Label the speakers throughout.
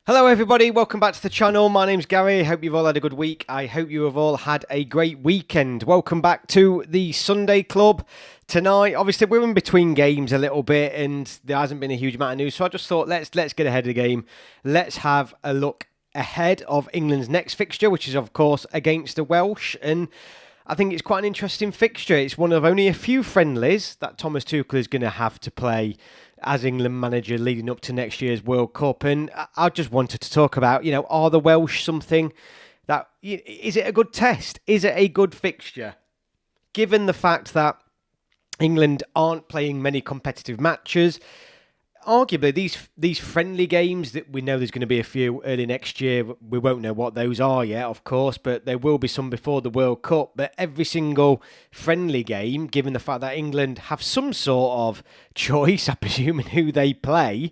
Speaker 1: Hello everybody, welcome back to the channel. My name's Gary. I hope you've all had a good week. I hope you have all had a great weekend. Welcome back to the Sunday Club. Tonight, obviously we're in between games a little bit and there hasn't been a huge amount of news, so I just thought let's get ahead of the game. Let's have a look ahead of England's next fixture, which is of course against the Welsh, and I think it's quite an interesting fixture. It's one of only a few friendlies that Thomas Tuchel is going to have to play as England manager leading up to next year's World Cup. And I just wanted to talk about, are the Welsh something that, is it a good test? Is it a good fixture? Given the fact that England aren't playing many competitive matches, arguably these friendly games that we know there's going to be a few early next year. We won't know what those are yet, of course, but there will be some before the World Cup. But every single friendly game, given the fact that England have some sort of choice, I presume, in who they play,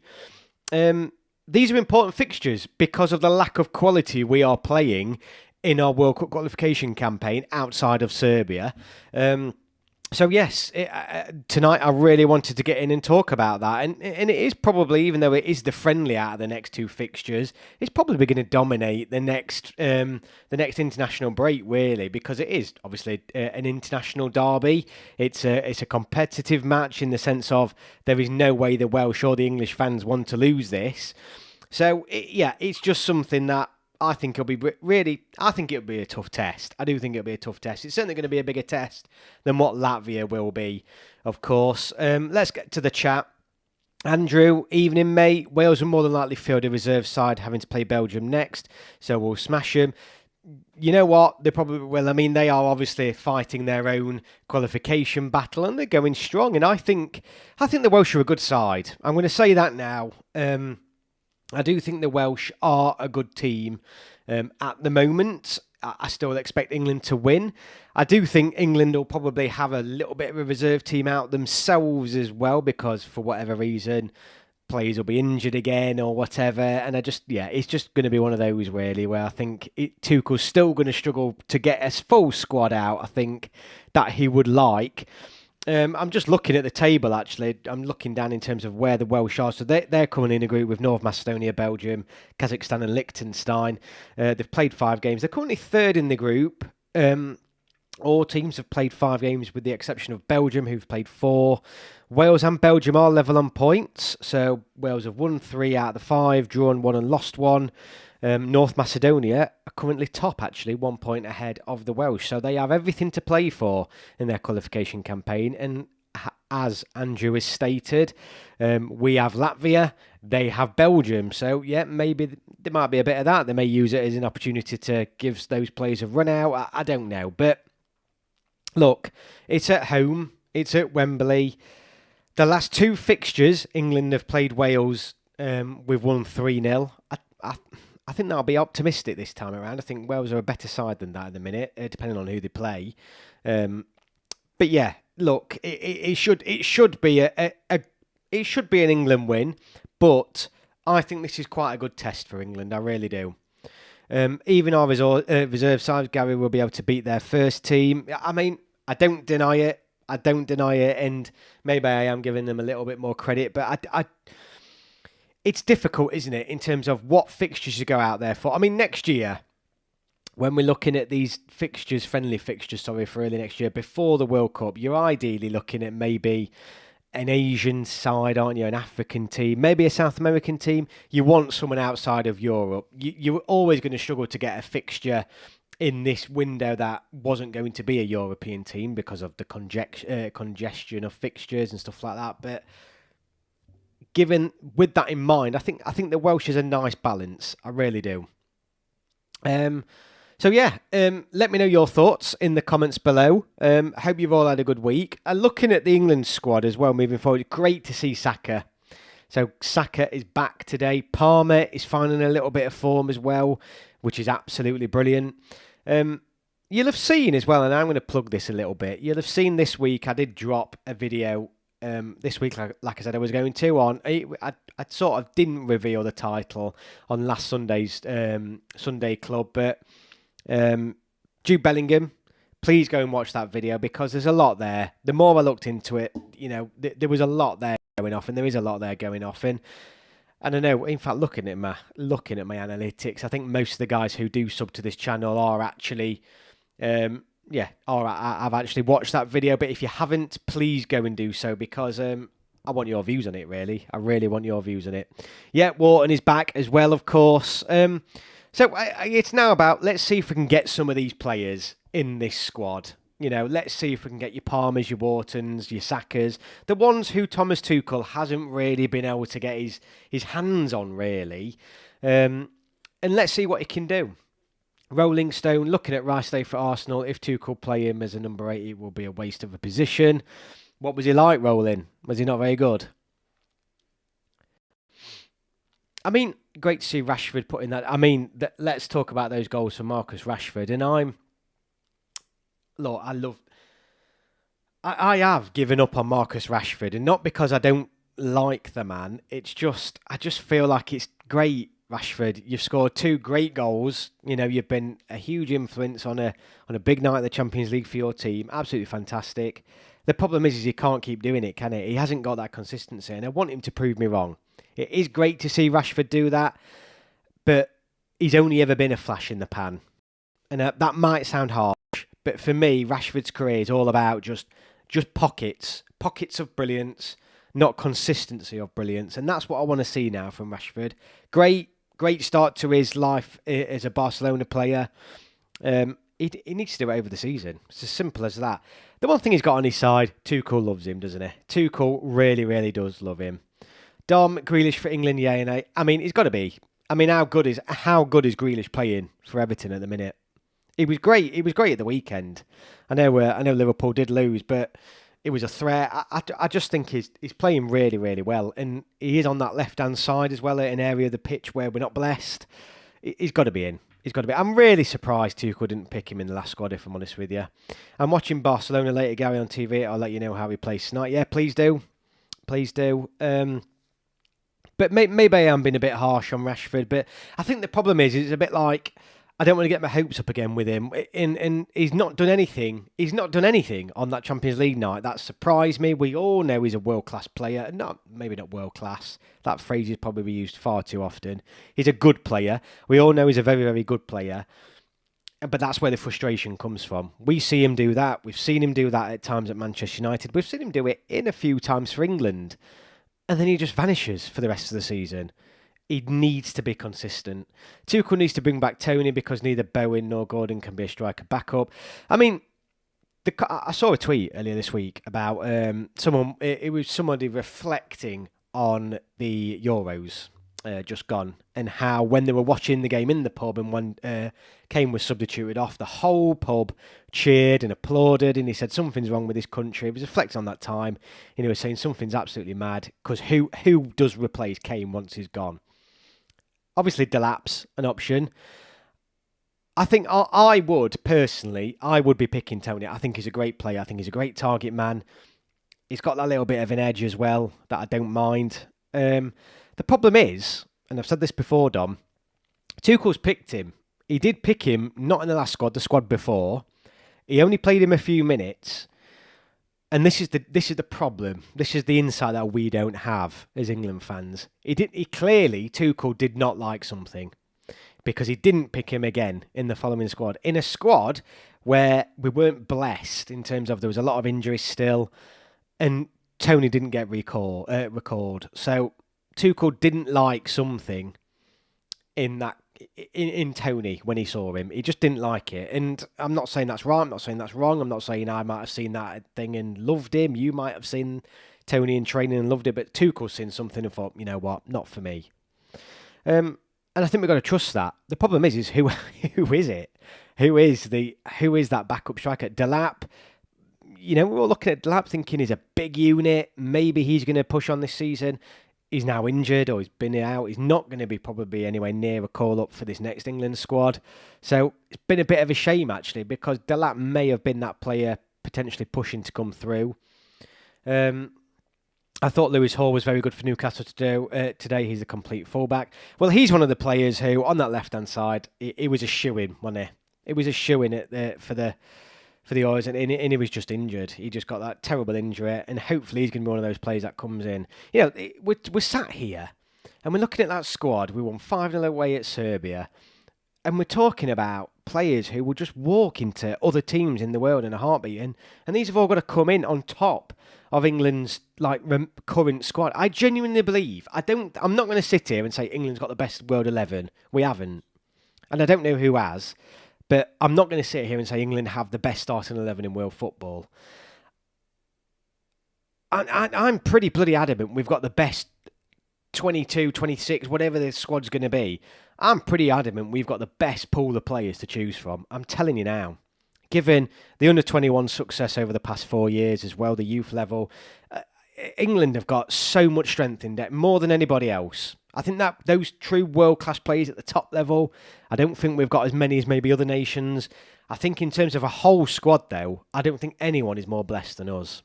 Speaker 1: these are important fixtures because of the lack of quality we are playing in our World Cup qualification campaign outside of Serbia. So yes, tonight I really wanted to get in and talk about that, and it is probably, even though it is the friendly out of the next two fixtures, it's probably going to dominate the next international break, really, because it is obviously an international derby. It's a competitive match in the sense of there is no way the Welsh or the English fans want to lose this. So it's just something that I think it'll be a tough test. I do think it'll be a tough test. It's certainly going to be a bigger test than what Latvia will be, of course. Let's get to the chat. Andrew, evening, mate. Wales will more than likely field a reserve side, having to play Belgium next, so we'll smash them. You know what? They probably will. I mean, they are obviously fighting their own qualification battle, and they're going strong. And I think the Welsh are a good side. I'm going to say that now. I do think the Welsh are a good team at the moment. I still expect England to win. I do think England will probably have a little bit of a reserve team out themselves as well, because for whatever reason, players will be injured again or whatever. And it's just going to be one of those really where I think Tuchel's still going to struggle to get a full squad out, I think, that he would like. I'm just looking at the table, actually. I'm looking down in terms of where the Welsh are. So they're coming in a group with North Macedonia, Belgium, Kazakhstan and Liechtenstein. They've played 5 games. They're currently third in the group. All teams have played 5 games with the exception of Belgium, who've played 4. Wales and Belgium are level on points. So Wales have won 3 out of the 5, drawn 1 and lost 1. North Macedonia are currently top, actually, 1 point ahead of the Welsh. So they have everything to play for in their qualification campaign. And as Andrew has stated, we have Latvia, they have Belgium. So, maybe there might be a bit of that. They may use it as an opportunity to give those players a run out. I don't know. But look, it's at home. It's at Wembley. The last 2 fixtures, England have played Wales. We've won 3-0. I think that'll be optimistic this time around. I think Wales are a better side than that at the minute, depending on who they play. But yeah, look, it should be it should be an England win, but I think this is quite a good test for England. I really do. Even our reserve side, Gary, will be able to beat their first team. I mean, I don't deny it. And maybe I am giving them a little bit more credit, but it's difficult, isn't it, in terms of what fixtures you go out there for. I mean, next year, when we're looking at these friendly fixtures, for early next year, before the World Cup, you're ideally looking at maybe an Asian side, aren't you? An African team, maybe a South American team. You want someone outside of Europe. You're always going to struggle to get a fixture in this window that wasn't going to be a European team because of the congestion of fixtures and stuff like that. But with that in mind, I think the Welsh is a nice balance. I really do. Let me know your thoughts in the comments below. Hope you've all had a good week. Looking at the England squad as well moving forward, great to see Saka. So Saka is back today. Palmer is finding a little bit of form as well, which is absolutely brilliant. You'll have seen as well, and I'm going to plug this a little bit. You'll have seen this week I did drop a video this week, like I said I was going to, I sort of didn't reveal the title on last Sunday's Sunday Club, but Jude Bellingham, please go and watch that video because there's a lot there. The more I looked into it, there was a lot there going off, and there is a lot there going off. And And I know, in fact, looking at my analytics, I think most of the guys who do sub to this channel are actually, I've actually watched that video. But if you haven't, please go and do so because I want your views on it. Really, I really want your views on it. Yeah, Wharton is back as well, of course. It's now about let's see if we can get some of these players in this squad. Let's see if we can get your Palmers, your Whartons, your Sackers, the ones who Thomas Tuchel hasn't really been able to get his hands on, really. And let's see what he can do. Rolling Stone, looking at Rice for Arsenal. If Tuchel play him as a number 8, it will be a waste of a position. What was he like, Rolling? Was he not very good? I mean, great to see Rashford put in that. I mean, let's talk about those goals for Marcus Rashford. And I have given up on Marcus Rashford, and not because I don't like the man. It's just I just feel like it's great, Rashford. You've scored 2 great goals. You've been a huge influence on a big night in the Champions League for your team. Absolutely fantastic. The problem is he can't keep doing it, can he? He hasn't got that consistency, and I want him to prove me wrong. It is great to see Rashford do that, but he's only ever been a flash in the pan, and that might sound harsh. But for me, Rashford's career is all about just pockets of brilliance, not consistency of brilliance. And that's what I want to see now from Rashford. Great start to his life as a Barcelona player. He needs to do it over the season. It's as simple as that. The one thing he's got on his side, Tuchel loves him, doesn't he? Tuchel really, really does love him. Dom, Grealish for England, yeah and nay. I mean, he's got to be. I mean, how good is Grealish playing for Everton at the minute? He was great. He was great at the weekend. I know Liverpool did lose, but it was a threat. I just think he's playing really, really well, and he is on that left hand side as well, an area of the pitch where we're not blessed. He's got to be in. He's got to be. I'm really surprised Tuchel didn't pick him in the last squad, if I'm honest with you. I'm watching Barcelona later, Gary, on TV. I'll let you know how he plays tonight. Yeah, please do. Please do. But maybe I am being a bit harsh on Rashford, but I think the problem is it's a bit like I don't want to get my hopes up again with him. And he's not done anything. He's not done anything on that Champions League night. That surprised me. We all know he's a world-class player. Maybe not world-class. That phrase is probably used far too often. He's a good player. We all know he's a very, very good player. But that's where the frustration comes from. We see him do that. We've seen him do that at times at Manchester United. We've seen him do it in a few times for England. And then he just vanishes for the rest of the season. He needs to be consistent. Tuchel needs to bring back Tony because neither Bowen nor Gordon can be a striker backup. I mean, I saw a tweet earlier this week about someone. It was somebody reflecting on the Euros just gone and how when they were watching the game in the pub and when Kane was substituted off, the whole pub cheered and applauded, and he said something's wrong with this country. He was reflecting on that time, and he was saying something's absolutely mad because who does replace Kane once he's gone? Obviously, Delap's an option. I think I would be picking Tony. I think he's a great player. I think he's a great target man. He's got that little bit of an edge as well that I don't mind. The problem is, and I've said this before, Dom, Tuchel's picked him. He did pick him, not in the last squad, the squad before. He only played him a few minutes. And this is the problem. This is the insight that we don't have as England fans. Tuchel did not like something because he didn't pick him again in the following squad. In a squad where we weren't blessed in terms of there was a lot of injuries still, and Tony didn't get recalled. So Tuchel didn't like something in Tony when he saw him. He just didn't like it. And I'm not saying that's right. I'm not saying that's wrong. I'm not saying I might have seen that thing and loved him. You might have seen Tony in training and loved it. But Tuchel's seen something and thought, you know what, not for me. And I think we've got to trust that. The problem is who is it? Who is that backup striker? Delap. We're all looking at Delap thinking he's a big unit. Maybe he's going to push on this season. He's now injured or he's been out. He's not going to be probably anywhere near a call-up for this next England squad. So it's been a bit of a shame, actually, because Delap may have been that player potentially pushing to come through. I thought Lewis Hall was very good for Newcastle today. He's a complete fullback. Well, he's one of the players who, on that left-hand side, he was a shoo-in, wasn't he? It was a shoo-in for the Oilers, and he was just injured. He just got that terrible injury, and hopefully he's going to be one of those players that comes in. We're sat here, And we're looking at that squad. We won 5-0 away at Serbia. And we're talking about players who will just walk into other teams in the world in a heartbeat. And these have all got to come in on top of England's current squad. I genuinely believe, I'm not going to sit here and say England's got the best world 11. We haven't. And I don't know who has. But I'm not going to sit here and say England have the best starting 11 in world football. I'm pretty bloody adamant we've got the best 22, 26, whatever the squad's going to be. I'm pretty adamant we've got the best pool of players to choose from. I'm telling you now. Given the under-21 success over the past 4 years as well, the youth level, England have got so much strength in depth, more than anybody else. I think that those true world-class players at the top level, I don't think we've got as many as maybe other nations. I think in terms of a whole squad, though, I don't think anyone is more blessed than us.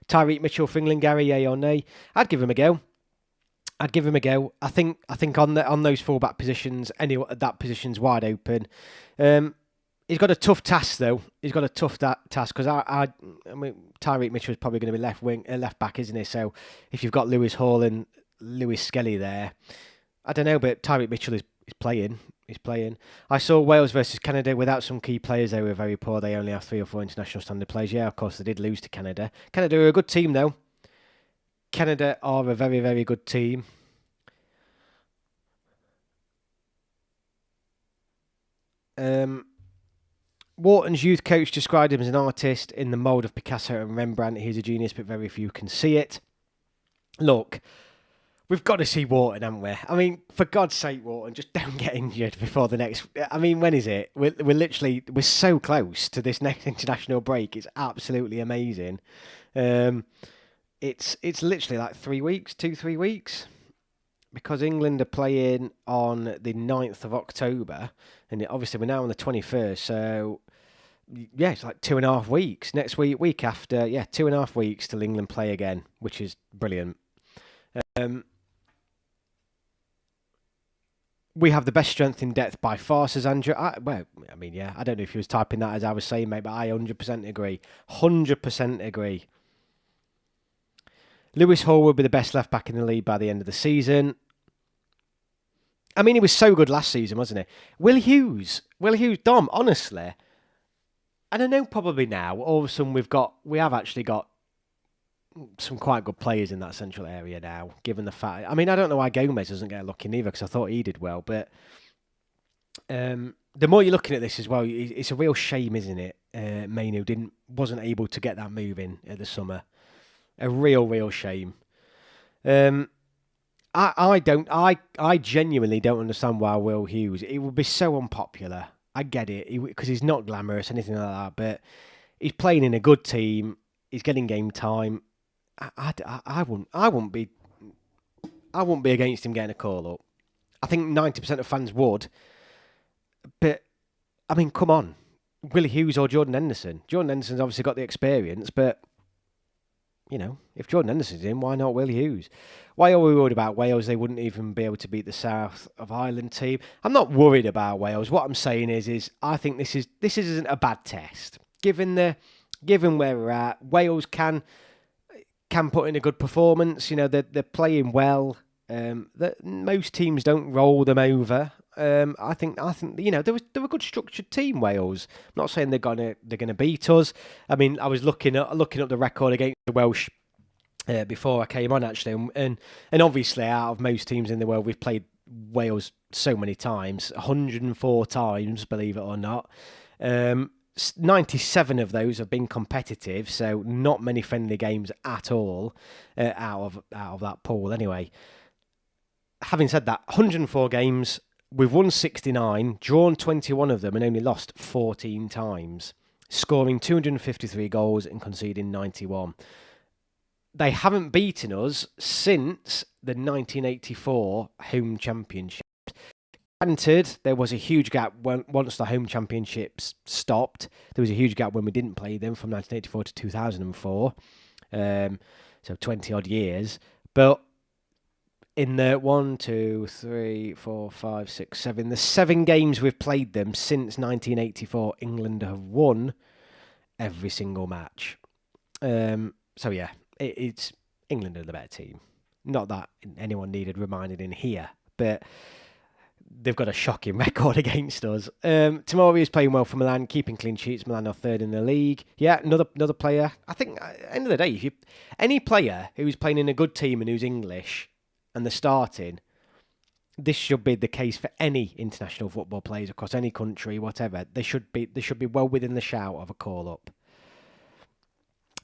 Speaker 1: Tyreek Mitchell for England, Gary, yay or nay? I'd give him a go. I think on those full-back positions, that position's wide open. He's got a tough task though. He's got a tough task because I mean Tyreek Mitchell is probably going to be left back, isn't he? So if you've got Lewis Hall and Lewis Skelly there, I don't know, but Tyreek Mitchell is playing. He's playing. I saw Wales versus Canada without some key players. They were very poor. They only have 3 or 4 international standard players. Yeah, of course they did lose to Canada. Canada are a good team though. Canada are a very, very good team. Wharton's youth coach described him as an artist in the mould of Picasso and Rembrandt. He's a genius, but very few can see it. Look, we've got to see Wharton, haven't we? I mean, for God's sake, Wharton, just don't get injured before the next... I mean, when is it? We're so close to this next international break. It's absolutely amazing. It's literally like 3 weeks, 2-3 weeks. Because England are playing on the 9th of October, and obviously we're now on the 21st, so yeah, it's like 2.5 weeks. Next week after, 2.5 weeks till England play again, which is brilliant. We have the best strength in depth by far, says Andrew. I don't know if he was typing that as I was saying, mate, but I 100% agree. 100% agree. Lewis Hall will be the best left back in the league by the end of the season. I mean, he was so good last season, wasn't he? Will Hughes, Dom, honestly, and I know probably now, all of a sudden we have actually got some quite good players in that central area now, given the fact, I mean, I don't know why Gomez doesn't get a look in either, because I thought he did well, but the more you're looking at this as well, it's a real shame, isn't it? Mainu wasn't able to get that move in at the summer. A real shame. I genuinely don't understand why Will Hughes. It would be so unpopular. I get it because he's not glamorous, anything like that. But he's playing in a good team. He's getting game time. I wouldn't be against him getting a call up. I think 90% of fans would. But I mean, come on, Will Hughes or Jordan Henderson. Jordan Henderson's obviously got the experience, but you know, if Jordan Henderson's in, why not Will Hughes? Why are we worried about Wales? They wouldn't even be able to beat the South of Ireland team. I'm not worried about Wales. What I'm saying is I think this isn't a bad test. Given where we're at, Wales can put in a good performance. You know, they're playing well. Most teams don't roll them over. I think you know they're a good structured team. Wales. I'm not saying they're gonna beat us. I mean, I was looking up the record against the Welsh before I came on actually, and obviously out of most teams in the world, we've played Wales so many times, 104 times, believe it or not. 97 of those have been competitive, so not many friendly games at all out of that pool. Anyway, having said that, 104 games. We've won 69, drawn 21 of them, and only lost 14 times, scoring 253 goals and conceding 91. They haven't beaten us since the 1984 home championships. Granted, there was a huge gap once the home championships stopped. There was a huge gap when we didn't play them from 1984 to 2004, so 20 odd years. But in the the 7 games we've played them since 1984, England have won every single match. So yeah, it's England are the better team. Not that anyone needed reminded in here, but they've got a shocking record against us. Tomori is playing well for Milan, keeping clean sheets. Milan are third in the league. Yeah, another player. I think at the end of the day, if you any player who's playing in a good team and who's English and they're starting, this should be the case for any international football players across any country, whatever. They should be well within the shout of a call up.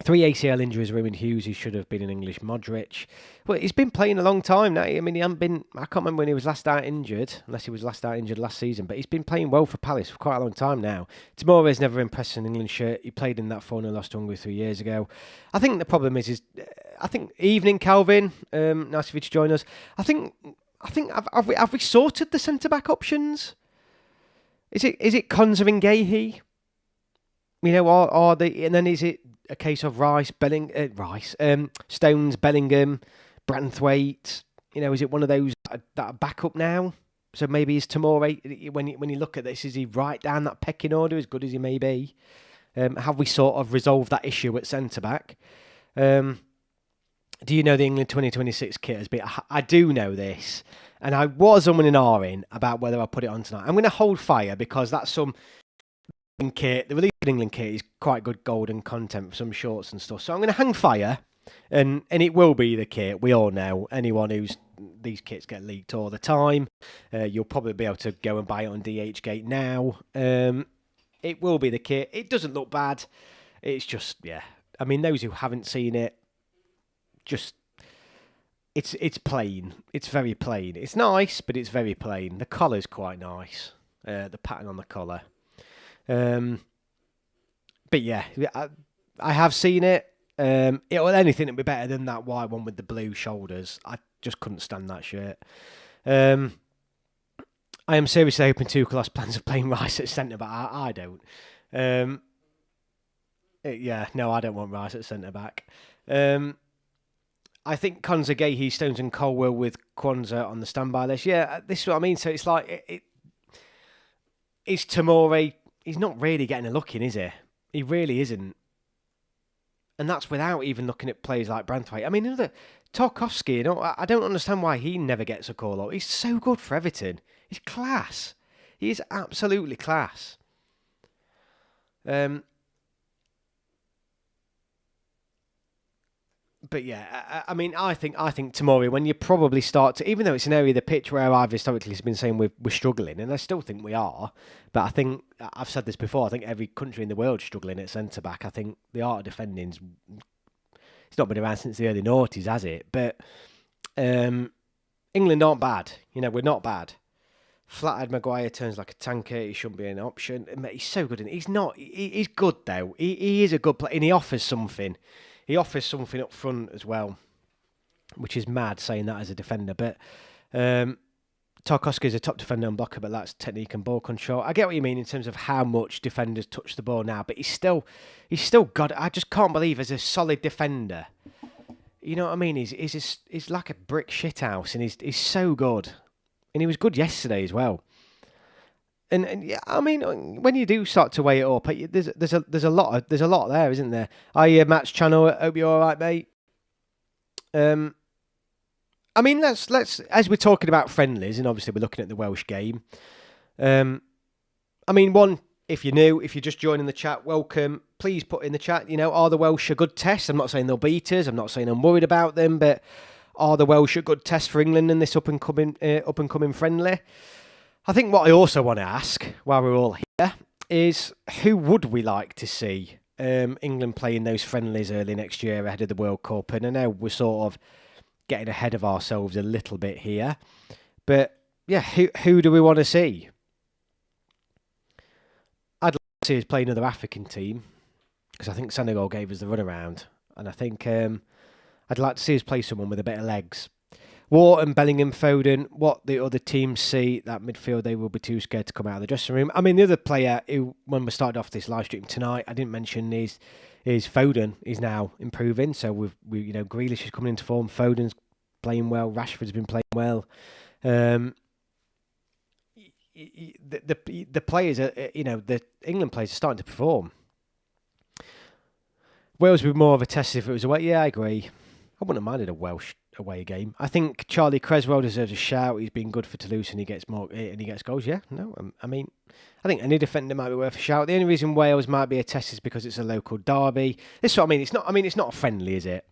Speaker 1: 3 ACL injuries, Ruben Hughes, who should have been an English Modric. Well, he's been playing a long time now. I mean, he hasn't been... I can't remember when he was last out injured, unless he was last out injured last season, but he's been playing well for Palace for quite a long time now. Tomori's never impressed in an England shirt. He played in that 4-0 loss to Hungary 3 years ago. I think the problem is I think... Evening, Calvin. Nice of you to join us. I think have we sorted the centre-back options? Is it Konza and Gahey? You know, are they... And then is it a case of Stones, Bellingham, Branthwaite? You know, is it one of those that are back up now? So maybe is Tomori, when you look at this, is he right down that pecking order, as good as he may be? Have we sort of resolved that issue at centre-back? Do you know the England 2026 kit has been... I do know this, and I was umming and ahhing about whether I put it on tonight. I'm going to hold fire because that's some... kit. The released England kit is quite good golden content for some shorts and stuff. So I'm going to hang fire, and it will be the kit. We all know anyone who's these kits get leaked all the time. You'll probably be able to go and buy it on DHgate now. It will be the kit. It doesn't look bad. It's just I mean, those who haven't seen it, just it's plain. It's very plain. It's nice, but it's very plain. The collar's quite nice. The pattern on the collar. But yeah, I have seen it. Anything would be better than that white one with the blue shoulders. I just couldn't stand that shirt. I am seriously hoping Tuchel has plans of playing Rice at centre, but I don't. No, I don't want Rice at centre back. I think Konza, Gahey, Stones and Colwell with Kwanzaa on the standby list. Yeah, this is what I mean. So it's like it's Tomori. He's not really getting a look in, is he? He really isn't. And that's without even looking at players like Branthwaite. I mean, Tarkowski, you know, I don't understand why he never gets a call up. He's so good for Everton. He's class. He is absolutely class. But yeah, I mean, I think Tomori, when you probably start to, even though it's an area of the pitch where I've historically been saying we're struggling, and I still think we are, but I think, I've said this before, I think every country in the world is struggling at centre-back. I think the art of defending's, it's not been around since the early noughties, has it? But England aren't bad. You know, we're not bad. Flathead Maguire turns like a tanker. He shouldn't be an option. He's so good. He's not. He's good, though. He is a good player, and he offers something. He offers something up front as well, which is mad saying that as a defender. But Tarkowski is a top defender and blocker, but that's technique and ball control. I get what you mean in terms of how much defenders touch the ball now, but he's still got. I just can't believe as a solid defender. You know what I mean? He's like a brick shithouse, and he's so good, and he was good yesterday as well. And yeah, I mean, when you do start to weigh it up, there's a lot there, isn't there? Matt's channel. Hope you're all right, mate. I mean, let's as we're talking about friendlies, and obviously we're looking at the Welsh game. I mean, if you're new, if you're just joining the chat, welcome. Please put in the chat. You know, are the Welsh a good test? I'm not saying they'll beat us. I'm not saying I'm worried about them, but are the Welsh a good test for England in this up and coming friendly? I think what I also want to ask, while we're all here, is who would we like to see England playing those friendlies early next year ahead of the World Cup? And I know we're sort of getting ahead of ourselves a little bit here, but yeah, who do we want to see? I'd like to see us play another African team, because I think Senegal gave us the runaround, and I think I'd like to see us play someone with a bit of legs. Wharton, Bellingham, Foden, what the other teams see, that midfield, they will be too scared to come out of the dressing room. I mean, the other player who, when we started off this live stream tonight, I didn't mention is Foden is now improving. So we Grealish is coming into form. Foden's playing well. Rashford's been playing well. The players are, the England players are starting to perform. Wales would be more of a test if it was away. Yeah, I agree. I wouldn't have minded a Welsh away game. I think Charlie Creswell deserves a shout. He's been good for Toulouse and he gets goals. Yeah, no, I mean, I think any defender might be worth a shout. The only reason Wales might be a test is because it's a local derby. This is what I mean. It's not. I mean, it's not friendly, is it?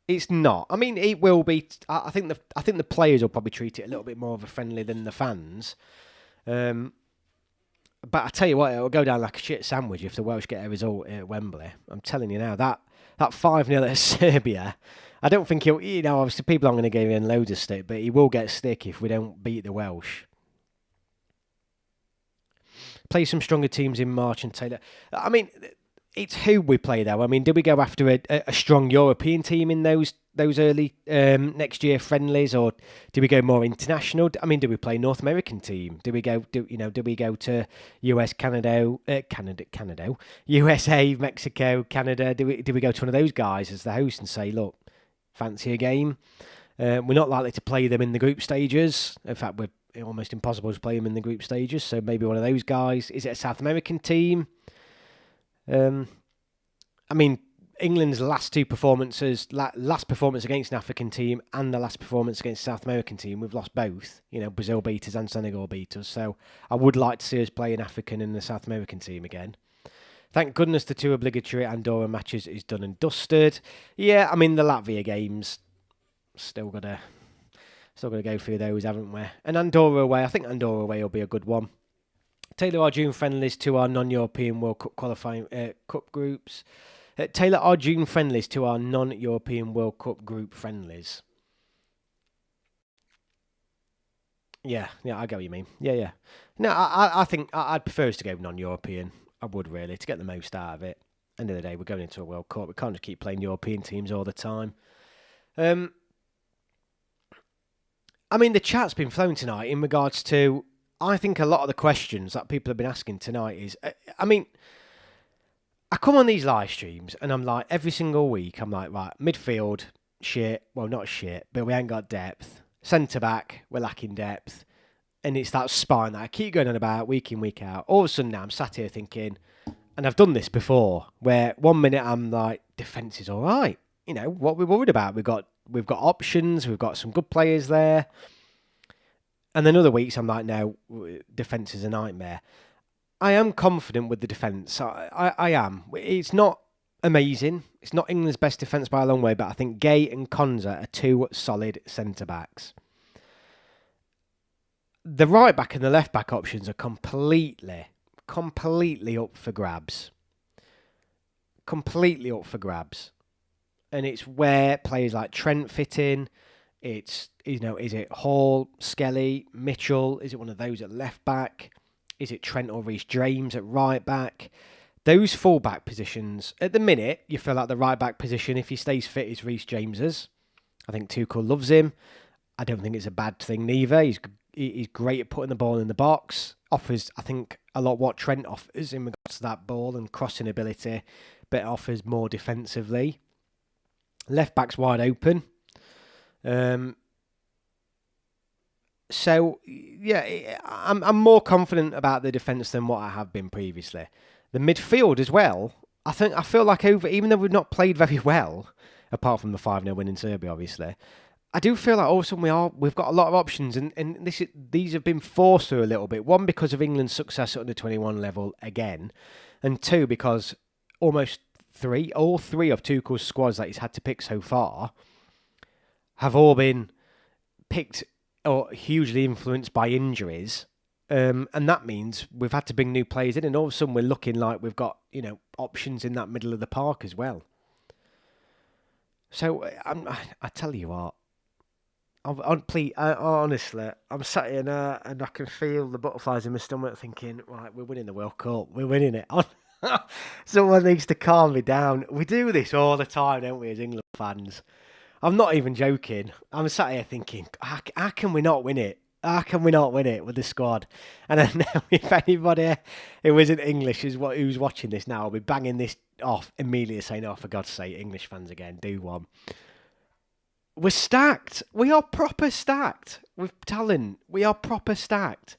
Speaker 1: It's not. I mean, it will be. I think the players will probably treat it a little bit more of a friendly than the fans. But I tell you what, it'll go down like a shit sandwich if the Welsh get a result at Wembley. I'm telling you now, that 5-0 at Serbia, I don't think he'll, obviously people aren't going to give him loads of stick, but he will get stick if we don't beat the Welsh. Play some stronger teams in March and Taylor. I mean, it's who we play though. I mean, did we go after a strong European team in those early next year friendlies, or do we go more international? I mean, do we play North American team? Do we go to US, Canada, USA, Mexico, Canada? Do we go to one of those guys as the host and say, look, fancy a game? We're not likely to play them in the group stages. In fact, we're almost impossible to play them in the group stages. So maybe one of those guys. Is it a South American team? I mean, England's last two performances, last performance against an African team and the last performance against a South American team, we've lost both. Brazil beat us and Senegal beat us. So I would like to see us play an African and a South American team again. Thank goodness the two obligatory Andorra matches is done and dusted. Yeah, I mean, the Latvia games, still got to go through those, haven't we? And Andorra away, I think Andorra away will be a good one. Tailor our June friendlies to our non-European World Cup qualifying cup groups. Tailor our June friendlies to our non-European World Cup group friendlies. Yeah, I get what you mean. Yeah. No, I think I'd prefer us to go non-European. I would really, to get the most out of it. End of the day, we're going into a World Cup. We can't just keep playing European teams all the time. I mean, the chat's been flowing tonight in regards to, I think a lot of the questions that people have been asking tonight is, I mean, I come on these live streams and I'm like, every single week, I'm like, right, midfield, shit. Well, not shit, but we ain't got depth. Centre back, we're lacking depth. And it's that spine that I keep going on about week in, week out. All of a sudden now I'm sat here thinking, and I've done this before, where 1 minute I'm like, defence is all right. What we're worried about. We've got options, we've got some good players there. And then other weeks I'm like, no, defence is a nightmare. I am confident with the defence. I am. It's not amazing. It's not England's best defence by a long way, but I think Gay and Konza are two solid centre-backs. The right-back and the left-back options are completely up for grabs. Completely up for grabs. And it's where players like Trent fit in. It's, is it Hall, Skelly, Mitchell? Is it one of those at left-back? Is it Trent or Reece James at right-back? Those full-back positions, at the minute, you feel like the right-back position, if he stays fit, is Reece James's. I think Tuchel loves him. I don't think it's a bad thing neither. He's great at putting the ball in the box. Offers, I think, a lot what Trent offers in regards to that ball and crossing ability, but offers more defensively. Left-back's wide open. So, yeah, I'm more confident about the defence than what I have been previously. The midfield as well, I feel like even though we've not played very well, apart from the 5-0 win in Serbia, obviously, I do feel like all of a sudden we've got a lot of options, and these have been forced through a little bit. One, because of England's success at under-21 level again, and two, because all three of Tuchel's squads that he's had to pick so far have all been picked or hugely influenced by injuries. And that means we've had to bring new players in, and all of a sudden we're looking like we've got, options in that middle of the park as well. So I tell you what, honestly, I'm sat here now and I can feel the butterflies in my stomach thinking, right, we're winning the World Cup. We're winning it. Someone needs to calm me down. We do this all the time, don't we, as England fans? I'm not even joking. I'm sat here thinking, how can we not win it? How can we not win it with the squad? And then if anybody who isn't English who's watching this now will be banging this off immediately, saying, oh, for God's sake, English fans again, do one. We're stacked. We are proper stacked with talent. We are proper stacked.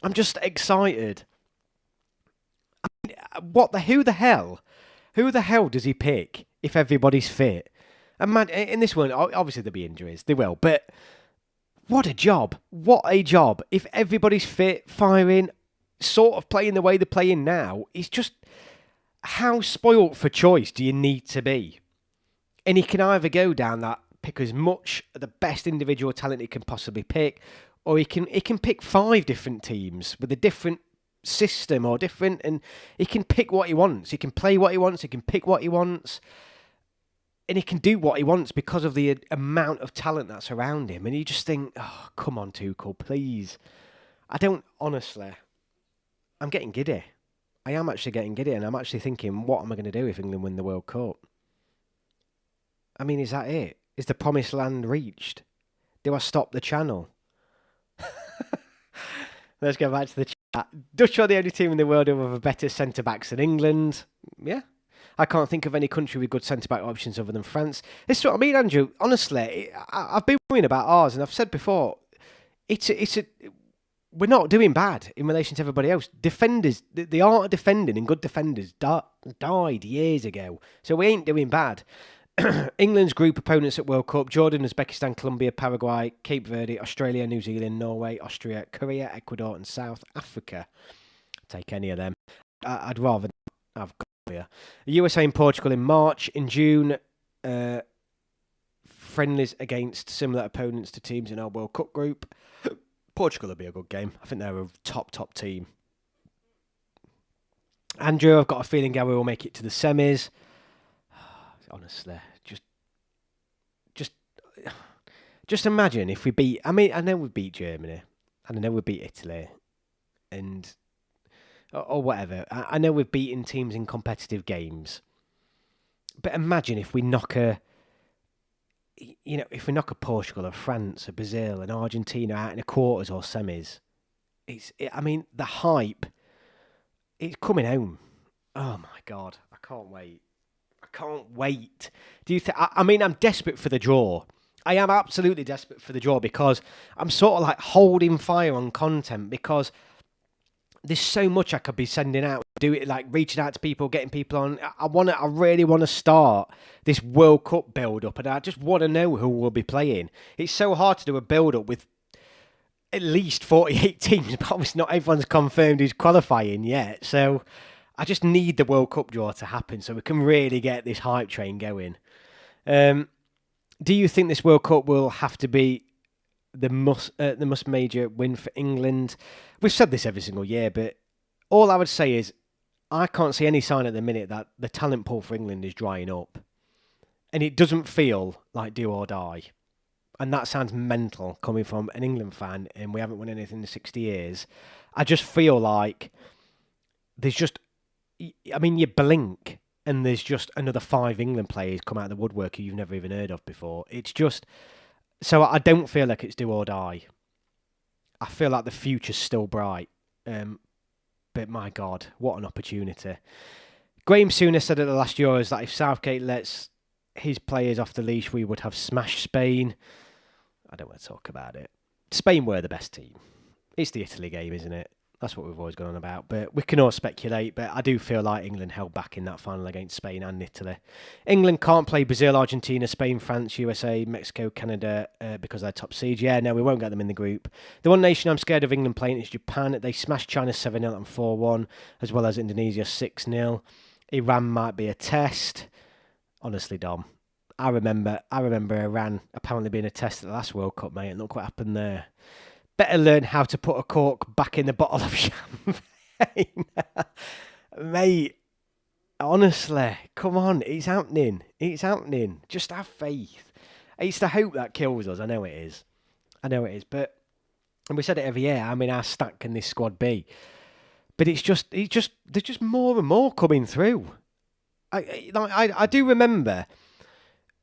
Speaker 1: I'm just excited. I mean, who the hell does he pick if everybody's fit? And man, in this one, obviously there'll be injuries. They will. But what a job. What a job. If everybody's fit, firing, sort of playing the way they're playing now, it's just how spoilt for choice do you need to be? And he can either go down that, pick as much of the best individual talent he can possibly pick, or he can pick 5 different teams with a different system or different, and he can pick what he wants. He can play what he wants. He can pick what he wants. And he can do what he wants because of the amount of talent that's around him. And you just think, oh, come on, Tuchel, please. Honestly, I'm getting giddy. I am actually getting giddy, and I'm actually thinking, what am I going to do if England win the World Cup? I mean, is that it? Is the promised land reached? Do I stop the channel? Let's go back to the chat. Dutch are the only team in the world who have better centre-backs than England. Yeah. I can't think of any country with good centre-back options other than France. This is what I mean, Andrew. Honestly, I've been worrying about ours, and I've said before, we're not doing bad in relation to everybody else. Defenders, the art of defending and good defenders died years ago, so we ain't doing bad. England's group opponents at World Cup: Jordan, Uzbekistan, Colombia, Paraguay, Cape Verde, Australia, New Zealand, Norway, Austria, Korea, Ecuador and South Africa. Take any of them. I'd rather have Colombia. USA and Portugal in March. In June, friendlies against similar opponents to teams in our World Cup group. Portugal will be a good game. I think they're a top team. Andrew, I've got a feeling Gary will make it to the semis. Honestly, just imagine if we beat. I mean, I know we beat Germany, and I know we beat Italy, and or whatever. I know we've beaten teams in competitive games, but imagine if we knock if we knock a Portugal or France or Brazil and Argentina out in the quarters or semis. I mean, the hype. It's coming home. Oh my God, I can't wait. Can't wait. Do you think? I mean, I'm desperate for the draw. I am absolutely desperate for the draw because I'm sort of like holding fire on content because there's so much I could be sending out, do it like reaching out to people, getting people on. I really want to start this World Cup build up, and I just want to know who will be playing. It's so hard to do a build up with at least 48 teams, but obviously not everyone's confirmed who's qualifying yet. So I just need the World Cup draw to happen so we can really get this hype train going. Do you think this World Cup will have to be the must major win for England? We've said this every single year, but all I would say is I can't see any sign at the minute that the talent pool for England is drying up. And it doesn't feel like do or die. And that sounds mental coming from an England fan and we haven't won anything in 60 years. I just feel like there's just... I mean, you blink and there's just another 5 England players come out of the woodwork who you've never even heard of before. It's just... So I don't feel like it's do or die. I feel like the future's still bright. But my God, what an opportunity. Graham Sooner said at the last Euros that if Southgate lets his players off the leash, we would have smashed Spain. I don't want to talk about it. Spain were the best team. It's the Italy game, isn't it? That's what we've always gone on about. But we can all speculate. But I do feel like England held back in that final against Spain and Italy. England can't play Brazil, Argentina, Spain, France, USA, Mexico, Canada because they're top seeds. Yeah, no, we won't get them in the group. The one nation I'm scared of England playing is Japan. They smashed China 7-0 and 4-1, as well as Indonesia 6-0. Iran might be a test. Honestly, Dom, I remember Iran apparently being a test at the last World Cup, mate, and look what happened there. Better learn how to put a cork back in the bottle of champagne. Mate, honestly, come on, it's happening. It's happening. Just have faith. It's the hope that kills us. I know it is. But, and we said it every year, I mean, how stacked can this squad be? But there's just more and more coming through. I do remember,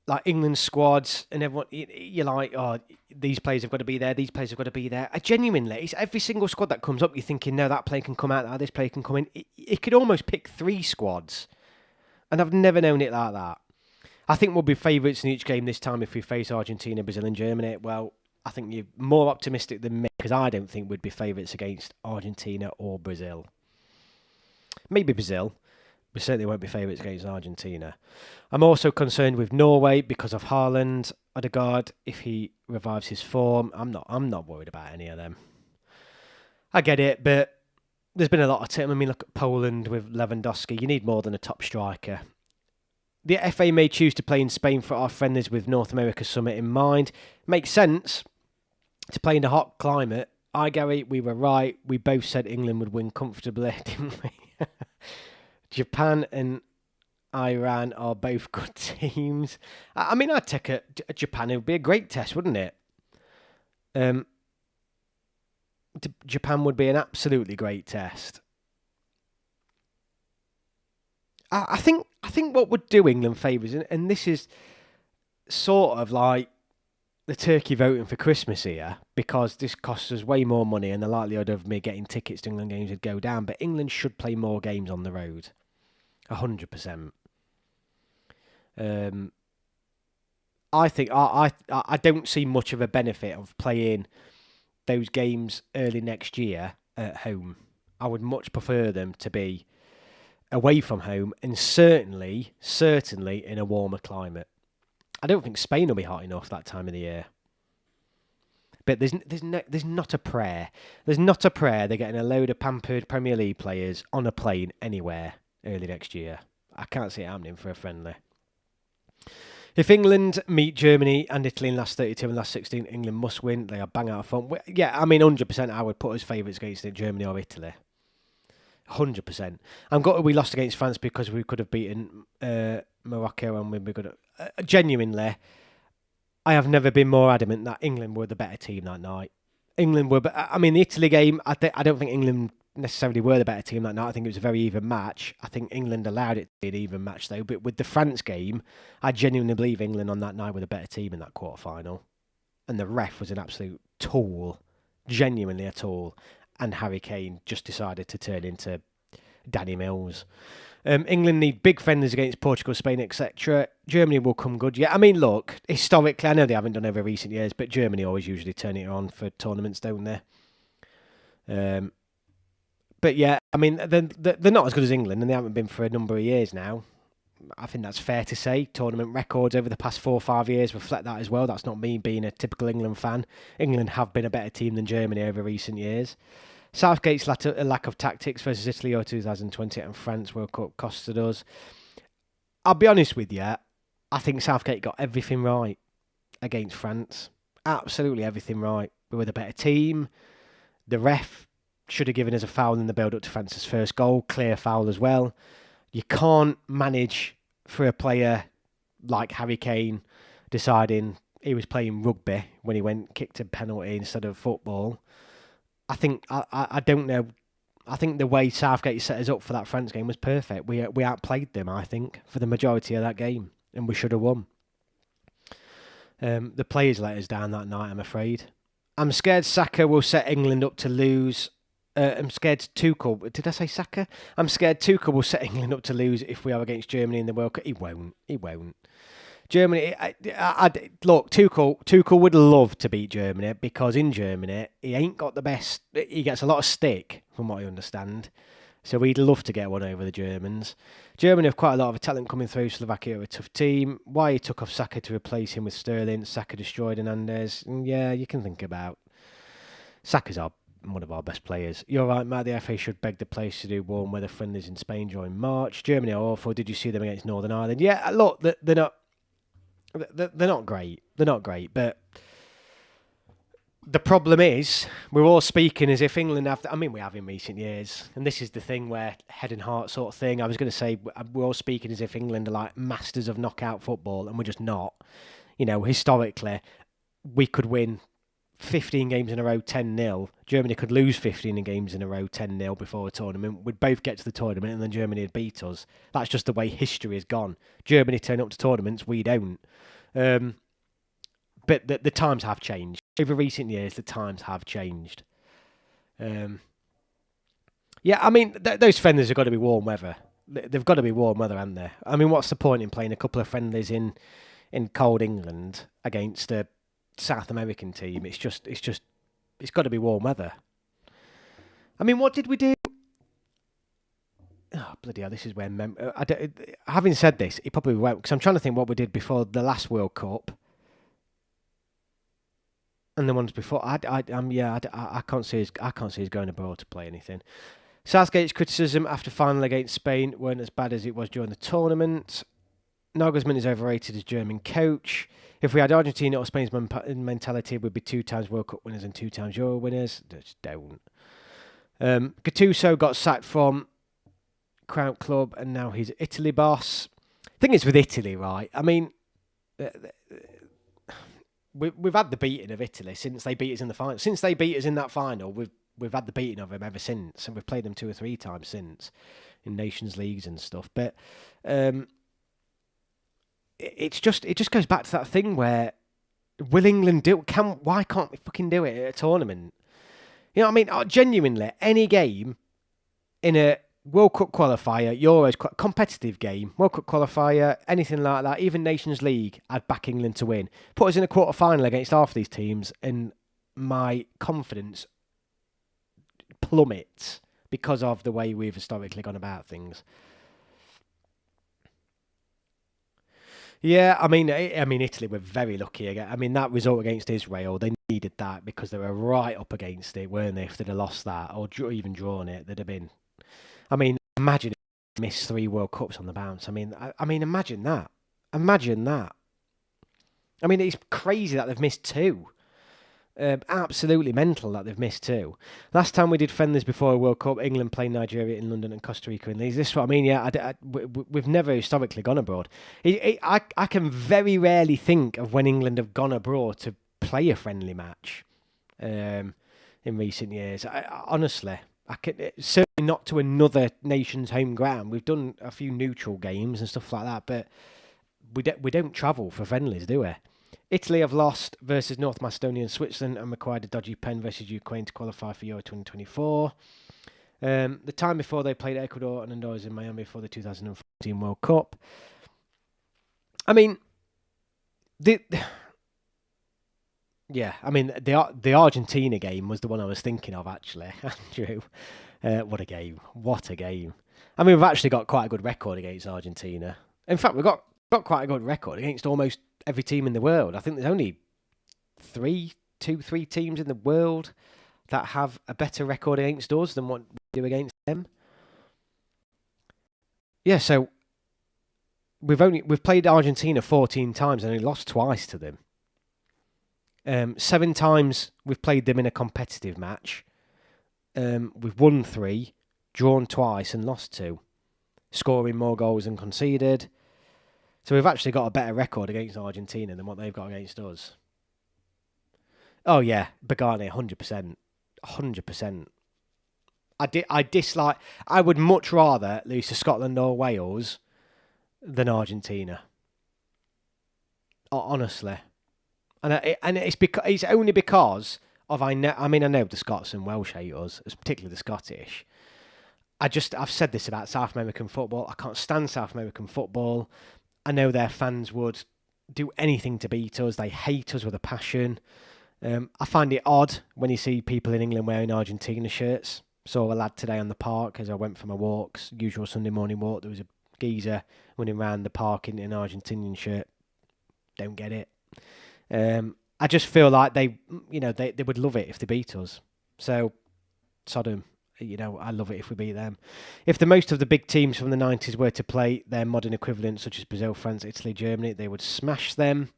Speaker 1: like, England squads and everyone, you're like, oh, these players have got to be there, these players have got to be there. I genuinely, it's every single squad that comes up, you're thinking, no, that player can come out, this player can come in. It could almost pick 3 squads. And I've never known it like that. I think we'll be favourites in each game this time if we face Argentina, Brazil and Germany. Well, I think you're more optimistic than me, because I don't think we'd be favourites against Argentina or Brazil. Maybe Brazil. We certainly won't be favourites against Argentina. I'm also concerned with Norway because of Haaland, Odegaard. If he revives his form, I'm not worried about any of them. I get it, but there's been a lot of time. I mean, look at Poland with Lewandowski. You need more than a top striker. The FA may choose to play in Spain for our friendlies with North America Summit in mind. Makes sense to play in a hot climate. Gary, we were right. We both said England would win comfortably, didn't we? Japan and Iran are both good teams. I mean, I'd take a Japan. It would be a great test, wouldn't it? Japan would be an absolutely great test. I think what would do England favours, and this is sort of like the turkey voting for Christmas here, because this costs us way more money and the likelihood of me getting tickets to England games would go down, but England should play more games on the road. 100%. I think I don't see much of a benefit of playing those games early next year at home. I would much prefer them to be away from home, and certainly in a warmer climate. I don't think Spain will be hot enough that time of the year. But there's not a prayer. There's not a prayer they're getting a load of pampered Premier League players on a plane anywhere early next year. I can't see it happening for a friendly. If England meet Germany and Italy in last 32 and last 16, England must win. They are bang out of form. Yeah, I mean, 100% I would put as favourites against Germany or Italy. 100%. I'm gutted we lost against France because we could have beaten Morocco and we could have... genuinely, I have never been more adamant that England were the better team that night. England were... I mean, the Italy game, I don't think England necessarily were the better team that night. I think it was a very even match. I think England allowed it to be an even match, though. But with the France game, I genuinely believe England on that night were the better team in that quarter-final. And the ref was an absolute tool. Genuinely a tool. And Harry Kane just decided to turn into Danny Mills. England need big friendlies against Portugal, Spain, etc. Germany will come good. Yeah, I mean, look, historically, I know they haven't done over recent years, but Germany always usually turn it on for tournaments, don't they? But yeah, I mean, they're not as good as England, and they haven't been for a number of years now. I think that's fair to say. Tournament records over the past 4 or 5 years reflect that as well. That's not me being a typical England fan. England have been a better team than Germany over recent years. Southgate's lack of tactics versus Italy or 2020 and France World Cup costed us. I'll be honest with you, I think Southgate got everything right against France. Absolutely everything right. We were the better team. The ref should have given us a foul in the build-up to France's first goal. Clear foul as well. You can't manage for a player like Harry Kane deciding he was playing rugby when he kicked a penalty instead of football. I think, I don't know, I think the way Southgate set us up for that France game was perfect. We outplayed them, I think, for the majority of that game, and we should have won. The players let us down that night, I'm afraid. I'm scared Saka will set England up to lose. I'm scared Tuchel... Did I say Saka? I'm scared Tuchel will set England up to lose if we are against Germany in the World Cup. He won't. Germany... look, Tuchel would love to beat Germany because in Germany, he ain't got the best... He gets a lot of stick, from what I understand. So he'd love to get one over the Germans. Germany have quite a lot of talent coming through. Slovakia are a tough team. Why he took off Saka to replace him with Sterling. Saka destroyed Hernandez. Yeah, you can think about. Saka's one of our best players. You're right, Matt. The FA should beg the players to do warm weather friendlies in Spain during March. Germany are awful. Did you see them against Northern Ireland? Yeah, look, they're not great. They're not great, but the problem is we're all speaking as if England have... I mean, we have in recent years, and this is the thing where head and heart sort of thing. I was going to say we're all speaking as if England are like masters of knockout football, and we're just not. You know, historically, we could win 15 games in a row 10-0. Germany could lose 15 games in a row 10-0 before a tournament. We'd both get to the tournament and then Germany would beat us. That's just the way history has gone. Germany turn up to tournaments, we don't. But the times have changed. Over recent years, the times have changed. Yeah, I mean, those friendlies have got to be warm weather. They've got to be warm weather, haven't they? I mean, what's the point in playing a couple of friendlies in cold England against a South American team? It's got to be warm weather. I mean, what did we do? Oh, bloody hell, this is where... having said this, it probably won't, because I'm trying to think what we did before the last World Cup. And the ones before, I can't see us going abroad to play anything. Southgate's criticism after final against Spain weren't as bad as it was during the tournament. Nagelsmann is overrated as German coach. If we had Argentina or Spain's mentality, we'd be 2 times World Cup winners and 2 times Euro winners. Just don't. Gattuso got sacked from Crown Club and now he's Italy boss. Thing is with Italy, right? I mean, we've had the beating of Italy since they beat us in the final. Since they beat us in that final, we've had the beating of them ever since, and we've played them 2 or 3 times since in Nations Leagues and stuff. But it just goes back to that thing where will England do? Why can't we fucking do it at a tournament? You know what I mean? Genuinely, any game in a World Cup qualifier, Euros, competitive game, World Cup qualifier, anything like that, even Nations League, I'd back England to win. Put us in a quarter-final against half these teams and my confidence plummets because of the way we've historically gone about things. Yeah, I mean, Italy were very lucky again. I mean, that result against Israel, they needed that because they were right up against it, weren't they? If they'd have lost that or even drawn it, they'd have been... I mean, imagine if they missed 3 World Cups on the bounce. I mean, imagine that. Imagine that. I mean, it's crazy that they've missed 2. Absolutely mental that they've missed 2. Last time we did friendlies before a World Cup, England played Nigeria in London and Costa Rica in these. This is what I mean. Yeah, we've never historically gone abroad. I can very rarely think of when England have gone abroad to play a friendly match in recent years. Honestly, certainly not to another nation's home ground. We've done a few neutral games and stuff like that, but we don't travel for friendlies, do we? Italy have lost versus North Macedonia and Switzerland and required a dodgy pen versus Ukraine to qualify for Euro 2024. The time before they played Ecuador and Honduras in Miami for the 2014 World Cup. I mean, the Argentina game was the one I was thinking of, actually, Andrew. What a game. What a game. I mean, we've actually got quite a good record against Argentina. In fact, we've got quite a good record against almost every team in the world. I think there's only 3 teams in the world that have a better record against us than what we do against them. Yeah, so we've played Argentina 14 times and only lost twice to them. 7 times we've played them in a competitive match. We've won 3, drawn twice and lost 2, scoring more goals than conceded. So we've actually got a better record against Argentina than what they've got against us. Oh yeah, Begani, 100%. 100%. I dislike... I would much rather lose to Scotland or Wales than Argentina. Honestly. And it's only because of... I know the Scots and Welsh hate us, particularly the Scottish. I've said this about South American football. I can't stand South American football. I know their fans would do anything to beat us. They hate us with a passion. I find it odd when you see people in England wearing Argentina shirts. Saw a lad today on the park as I went for my walks, usual Sunday morning walk. There was a geezer running around the park in an Argentinian shirt. Don't get it. I just feel like they would love it if they beat us. So, Sodom. I love it if we beat them. If the most of the big teams from the 90s were to play their modern equivalents, such as Brazil, France, Italy, Germany, they would smash them.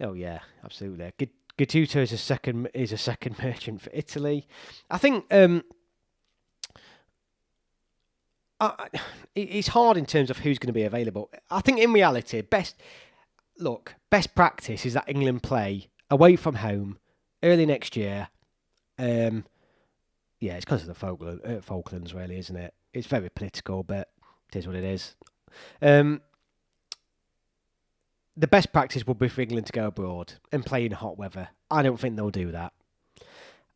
Speaker 1: Oh yeah, absolutely. Gattuso is a second merchant for Italy. I think it's hard in terms of who's going to be available. I think in reality, best practice is that England play away from home early next year. Yeah, it's because of the Falklands, really, isn't it? It's very political, but it is what it is. The best practice would be for England to go abroad and play in hot weather. I don't think they'll do that.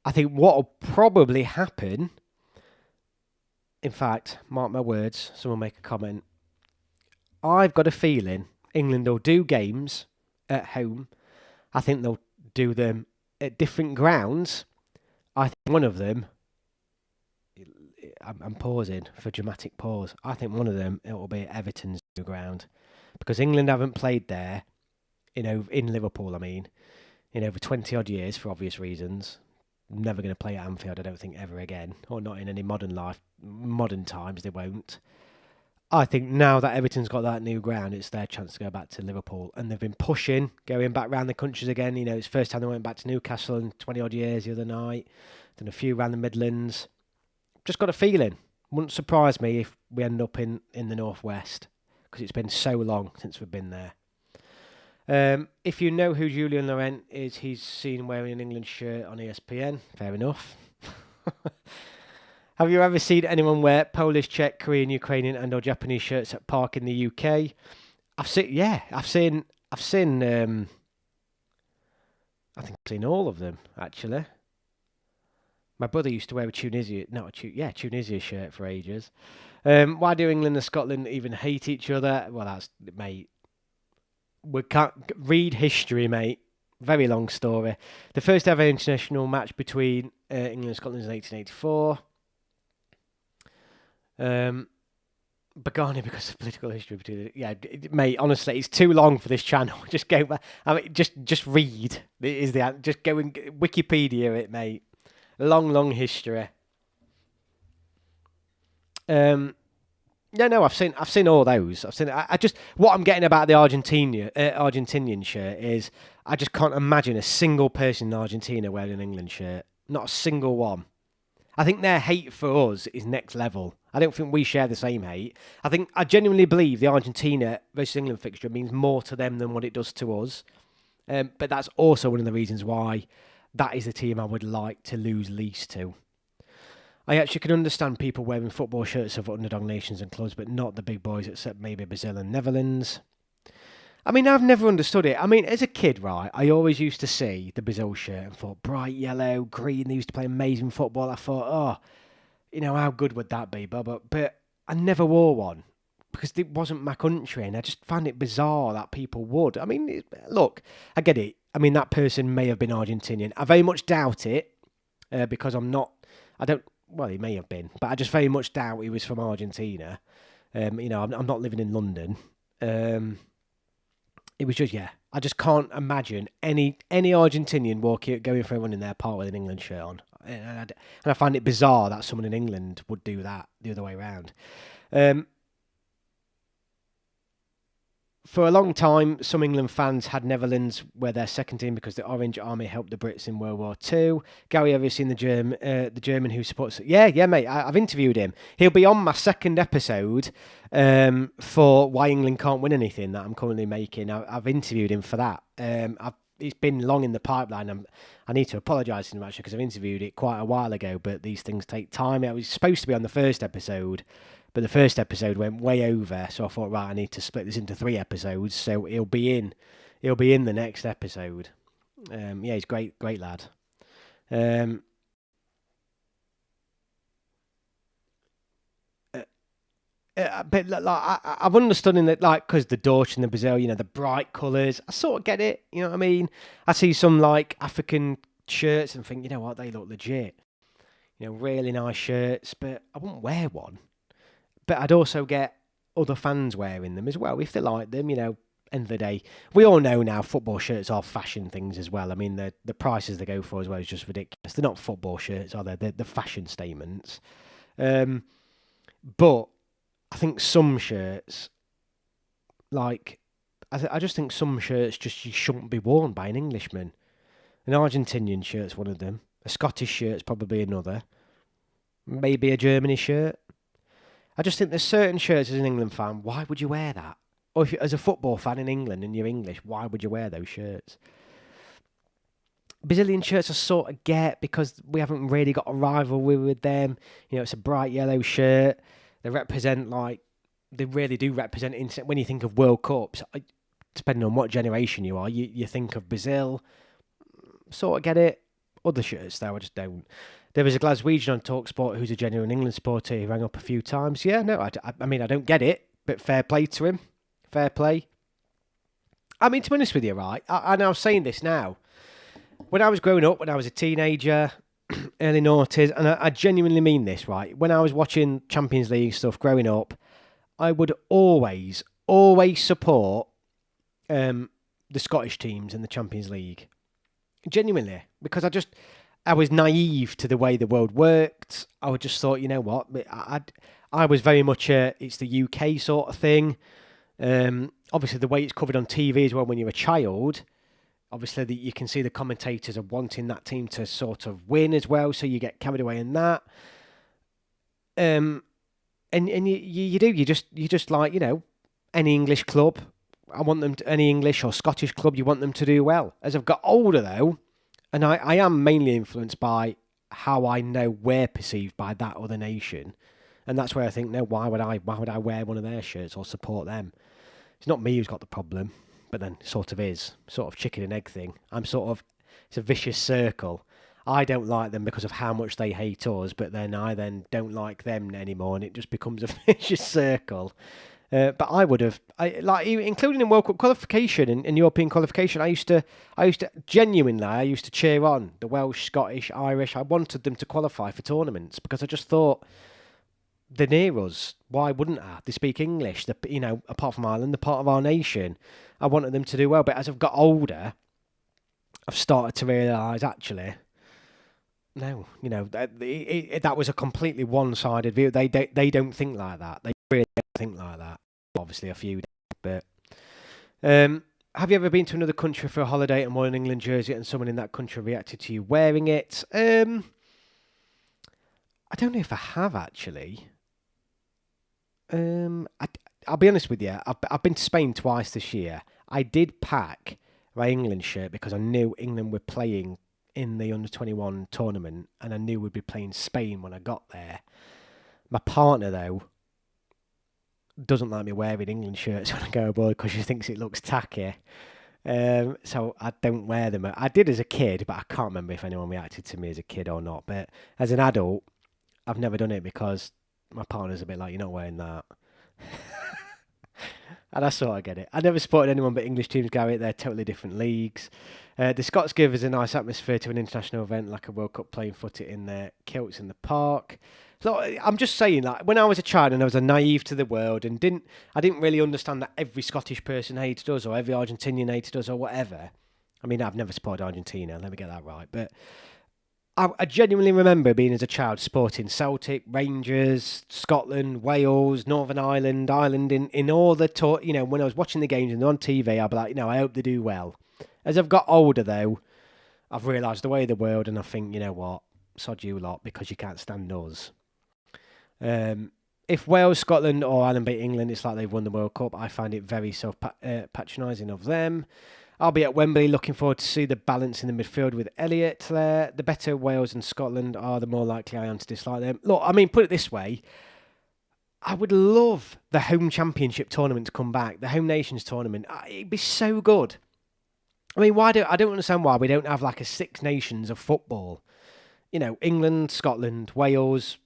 Speaker 1: I think what will probably happen, in fact, mark my words, someone make a comment. I've got a feeling England will do games at home. I think they'll do them at different grounds. I think one of them... I'm pausing for dramatic pause. I think one of them, it will be Everton's new ground. Because England haven't played there, in Liverpool, I mean, in over 20 odd years for obvious reasons. Never going to play at Anfield, I don't think, ever again. Or not in any modern times, they won't. I think now that Everton's got that new ground, it's their chance to go back to Liverpool. And they've been pushing, going back round the countries again. It's the first time they went back to Newcastle in 20 odd years the other night. Done a few round the Midlands. Just got a feeling. Wouldn't surprise me if we end up in the Northwest, because it's been so long since we've been there. If you know who Julian Laurent is, he's seen wearing an England shirt on ESPN. Fair enough. Have you ever seen anyone wear Polish, Czech, Korean, Ukrainian and or Japanese shirts at park in the UK? I've seen I think I've seen all of them, actually. My brother used to wear a Tunisia shirt for ages. Why do England and Scotland even hate each other? Well, mate. We can't read history, mate. Very long story. The first ever international match between England and Scotland was in 1884. Bagani because of political history between mate. Honestly, it's too long for this channel. Just go back. I mean, just read. Just go and Wikipedia it, mate. Long history. I've seen all those. I just what I'm getting about the Argentinian shirt is I just can't imagine a single person in Argentina wearing an England shirt. Not a single one. I think their hate for us is next level. I don't think we share the same hate. I genuinely believe the Argentina versus England fixture means more to them than what it does to us. But that's also one of the reasons why that is the team I would like to lose least to. I actually can understand people wearing football shirts of underdog nations and clubs, but not the big boys, except maybe Brazil and Netherlands. I mean, I've never understood it. I mean, as a kid, right, I always used to see the Brazil shirt and thought, bright yellow, green, they used to play amazing football. I thought, how good would that be? But I never wore one because it wasn't my country, and I just found it bizarre that people would. I mean, look, I get it. I mean, that person may have been Argentinian. I very much doubt it because well, he may have been, but I just very much doubt he was from Argentina. I'm not living in London. It was just, I just can't imagine any Argentinian going for a run in their park with an England shirt on. And I find it bizarre that someone in England would do that the other way around. For a long time, some England fans had Netherlands wear their second team because the Orange Army helped the Brits in World War II. Gary, have you seen the German who supports it? Yeah, mate. I've interviewed him. He'll be on my second episode for Why England Can't Win Anything that I'm currently making. I've interviewed him for that. It's been long in the pipeline. I need to apologise to him actually because I've interviewed it quite a while ago, but these things take time. It was supposed to be on the first episode, but the first episode went way over, so I thought, right, I need to split this into 3 episodes. So he'll be in the next episode. He's great lad. But like, I've understood in that, like, because the Dutch and the Brazil, the bright colours, I sort of get it. You know what I mean? I see some like African shirts and think, you know what, they look legit. Really nice shirts, but I wouldn't wear one. But I'd also get other fans wearing them as well if they like them. End of the day, we all know now football shirts are fashion things as well. I mean, the prices they go for as well is just ridiculous. They're not football shirts, are they? They're fashion statements. But I think some shirts, like, I just think some shirts just shouldn't be worn by an Englishman. An Argentinian shirt's one of them. A Scottish shirt's probably another. Maybe a Germany shirt. I just think there's certain shirts as an England fan, why would you wear that? Or if as a football fan in England and you're English, why would you wear those shirts? Brazilian shirts I sort of get because we haven't really got a rivalry with them. It's a bright yellow shirt. They really do represent, when you think of World Cups, depending on what generation you are, you think of Brazil. Sort of get it. Other shirts, though, I just don't. There was a Glaswegian on TalkSport who's a genuine England supporter. He rang up a few times. Yeah, no, I mean, I don't get it, but fair play to him. Fair play. I mean, to be honest with you, right, and I was saying this now, when I was growing up, when I was a teenager, early noughties, and I genuinely mean this, right? When I was watching Champions League stuff growing up, I would always support the Scottish teams in the Champions League. Genuinely, because I was naive to the way the world worked. I would just thought, you know what, I was very much it's the UK sort of thing. Obviously, the way it's covered on TV as well when you're a child. Obviously, you can see the commentators are wanting that team to sort of win as well, so you get carried away in that. And you do, you just like, you know, any English club. I want them to, any English or Scottish club, you want them to do well. As I've got older though, and I am mainly influenced by how I know we're perceived by that other nation, and that's where I think, no, why would I wear one of their shirts or support them? It's not me who's got the problem, but then sort of is, sort of chicken and egg thing. It's a vicious circle. I don't like them because of how much they hate us, but then I don't like them anymore, and it just becomes a vicious circle. But I would have, including in World Cup qualification and European qualification, I used to genuinely cheer on the Welsh, Scottish, Irish. I wanted them to qualify for tournaments because I just thought they're near us. Why wouldn't I? They speak English. Apart from Ireland, they're part of our nation. I wanted them to do well. But as I've got older, I've started to realise actually, no, that was a completely one-sided view. They don't think like that. They really don't think like that. Obviously, a few, but have you ever been to another country for a holiday and worn an England jersey and someone in that country reacted to you wearing it? I don't know if I have actually. I'll be honest with you. I've been to Spain twice this year. I did pack my England shirt because I knew England were playing in the under-21 tournament, and I knew we'd be playing Spain when I got there. My partner though doesn't like me wearing England shirts when I go abroad because she thinks it looks tacky. So I don't wear them. I did as a kid, but I can't remember if anyone reacted to me as a kid or not. But as an adult, I've never done it because my partner's a bit like, you're not wearing that. And I sort of get it. I never supported anyone but English teams, Gary. They're totally different leagues. The Scots give us a nice atmosphere to an international event like a World Cup, playing footy in their kilts in the park. So I'm just saying, like, when I was a child and I was a naive to the world and I didn't really understand that every Scottish person hated us or every Argentinian hated us or whatever. I mean, I've never supported Argentina, let me get that right. But I genuinely remember being as a child supporting Celtic, Rangers, Scotland, Wales, Northern Ireland, in all the when I was watching the games and they're on TV, I'd be like, I hope they do well. As I've got older though, I've realised the way of the world, and I think, you know what, sod you lot because you can't stand us. If Wales, Scotland or Ireland beat England, it's like they've won the World Cup. I find it very self-patronising of them. I'll be at Wembley, looking forward to see the balance in the midfield with Elliott there. The better Wales and Scotland are, the more likely I am to dislike them. Look, I mean, put it this way. I would love the home championship tournament to come back, the home nations tournament. It'd be so good. I mean, I don't understand why we don't have like a Six Nations of football. England, Scotland, Wales,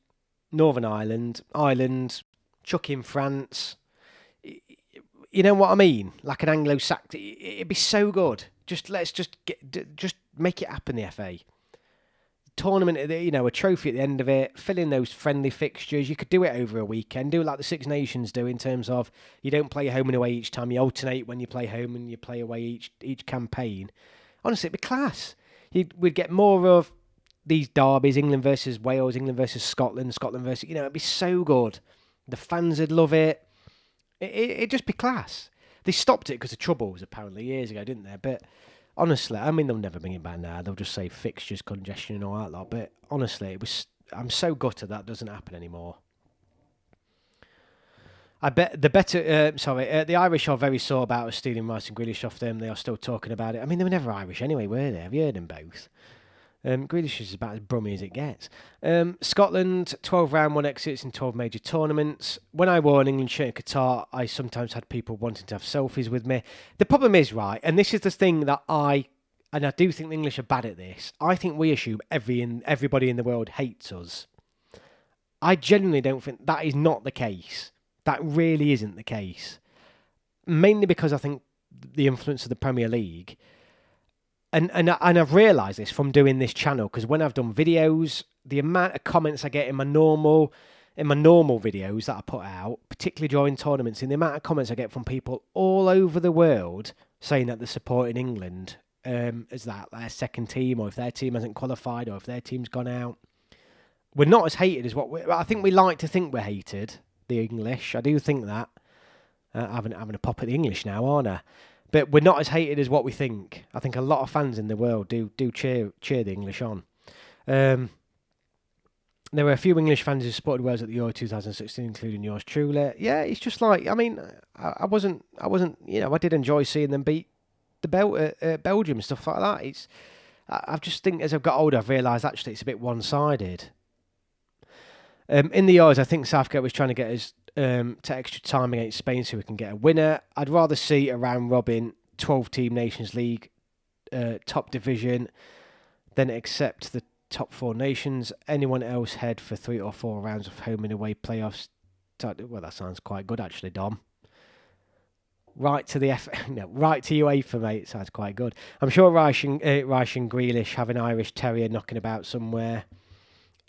Speaker 1: Northern Ireland, chuck in France. You know what I mean? Like an Anglo-Saxon. It'd be so good. Let's make it happen, the FA. Tournament, a trophy at the end of it, fill in those friendly fixtures. You could do it over a weekend, do it like the Six Nations do in terms of you don't play home and away each time, you alternate when you play home and you play away each campaign. Honestly, it'd be class. We'd get more of these derbies, England versus Wales, England versus Scotland, Scotland versus, it'd be so good. The fans would love it. It'd just be class. They stopped it because of Troubles, apparently, years ago, didn't they? But honestly, I mean, they'll never bring it back now. They'll just say fixtures, congestion and all that lot. But honestly, I'm so gutted that doesn't happen anymore. I bet the Irish are very sore about us stealing Rice and Grealish off them. They are still talking about it. I mean, they were never Irish anyway, were they? Have you heard them both? Grealish is about as brummy as it gets. Scotland, 12 round 1 exits in 12 major tournaments. When I wore an England shirt in Qatar, I sometimes had people wanting to have selfies with me. The problem is, right, and this is the thing that I do think the English are bad at this. I think we assume everybody in the world hates us. I genuinely don't think that is not the case. That really isn't the case. Mainly because I think the influence of the Premier League. and I've realised this from doing this channel, because when I've done videos, the amount of comments I get in my normal videos that I put out, particularly during tournaments, and the amount of comments I get from people all over the world saying that they're supporting England as that their second team, or if their team hasn't qualified, or if their team's gone out. We're not as hated as I think we like to think we're hated, the English. I do think that. Having a pop at the English now, aren't I? But we're not as hated as what we think. I think a lot of fans in the world do cheer the English on. There were a few English fans who supported Wales at the Euro 2016, including yours truly. Yeah, it's just like, I mean, I wasn't, I did enjoy seeing them beat the Belgium and stuff like that. I just think as I've got older, I've realised actually it's a bit one-sided. In the Euros, I think Southgate was trying to get us to extra time against Spain so we can get a winner. I'd rather see a round robin 12-team Nations League top division than accept the top 4 nations. Anyone else head for 3 or 4 rounds of home and away playoffs? Well, that sounds quite good actually, Dom. Right to UEFA, mate. Sounds quite good. I'm sure Rice and Grealish have an Irish Terrier knocking about somewhere.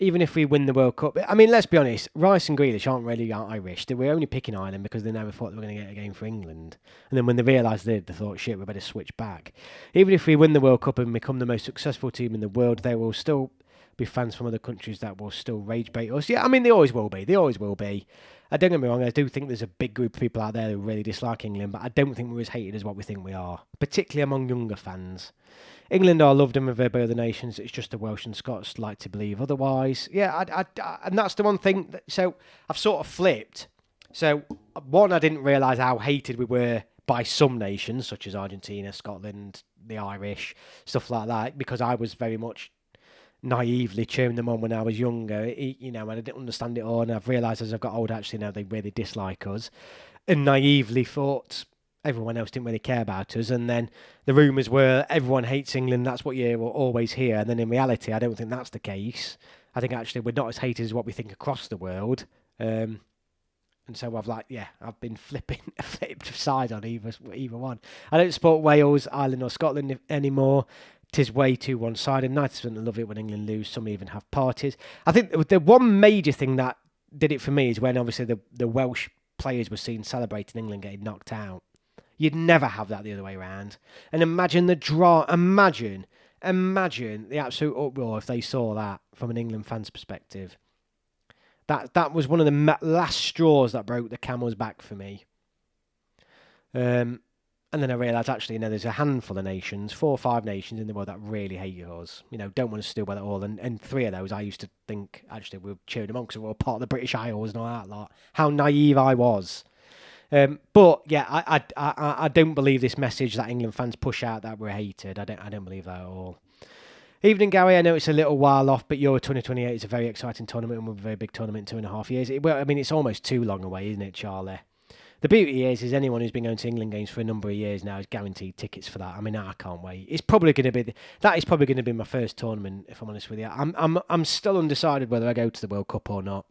Speaker 1: Even if we win the World Cup, I mean, let's be honest, Rice and Grealish aren't really Irish. They were only picking Ireland because they never thought they were going to get a game for England. And then when they realised they thought, shit, we better switch back. Even if we win the World Cup and become the most successful team in the world, there will still be fans from other countries that will still rage bait us. Yeah, I mean, they always will be. Don't get me wrong, I do think there's a big group of people out there who really dislike England, but I don't think we're as hated as what we think we are, particularly among younger fans. England are loved and revered by other nations. It's just the Welsh and Scots like to believe otherwise. Yeah, and that's the one thing. So I've sort of flipped. So one, I didn't realise how hated we were by some nations, such as Argentina, Scotland, the Irish, stuff like that, because I was very much naively cheering them on when I was younger, and I didn't understand it all. And I've realised as I've got older, actually, now they really dislike us, and naively thought everyone else didn't really care about us. And then the rumours were everyone hates England, that's what you will always hear. And then in reality, I don't think that's the case. I think actually we're not as hated as what we think across the world. And so I've been flipped side on either one. I don't support Wales, Ireland or Scotland anymore. 'Tis way too one-sided. 90% love it when England lose. Some even have parties. I think the one major thing that did it for me is when obviously the Welsh players were seen celebrating England getting knocked out. You'd never have that the other way around. And imagine the draw. Imagine the absolute uproar if they saw that from an England fan's perspective. That was one of the last straws that broke the camel's back for me. And then I realised actually, there's a handful of nations, 4 or 5 nations in the world that really hate us. Don't want us to do well at all. And 3 of those I used to think actually we were cheering them on because we were part of the British Isles and all that lot. How naive I was. But yeah, I don't believe this message that England fans push out that we're hated. I don't believe that at all. Evening, Gary. I know it's a little while off, but Euro 2028 is a very exciting tournament and a very big tournament in 2.5 years. It's almost too long away, isn't it, Charlie? The beauty is anyone who's been going to England games for a number of years now is guaranteed tickets for that. I mean, I can't wait. It's probably going to be that is probably going to be my first tournament, if I'm honest with you. I'm still undecided whether I go to the World Cup or not.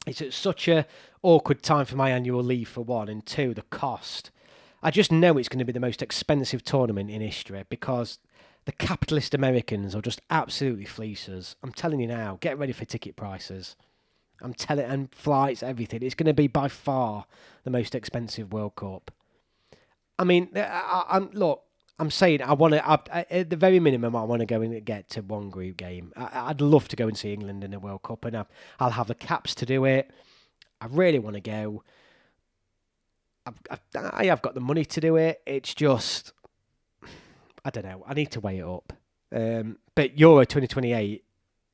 Speaker 1: It's at such a awkward time for my annual leave, for one, and 2, the cost. I just know it's going to be the most expensive tournament in history because the capitalist Americans will just absolutely fleece us. I'm telling you now, get ready for ticket prices. And flights, everything. It's going to be by far the most expensive World Cup. I mean, I'm saying I want to, at the very minimum, I want to go and get to one group game. I'd love to go and see England in the World Cup, and I'll have the caps to do it. I really want to go. I have got the money to do it. It's just, I don't know. I need to weigh it up. But Euro 2028,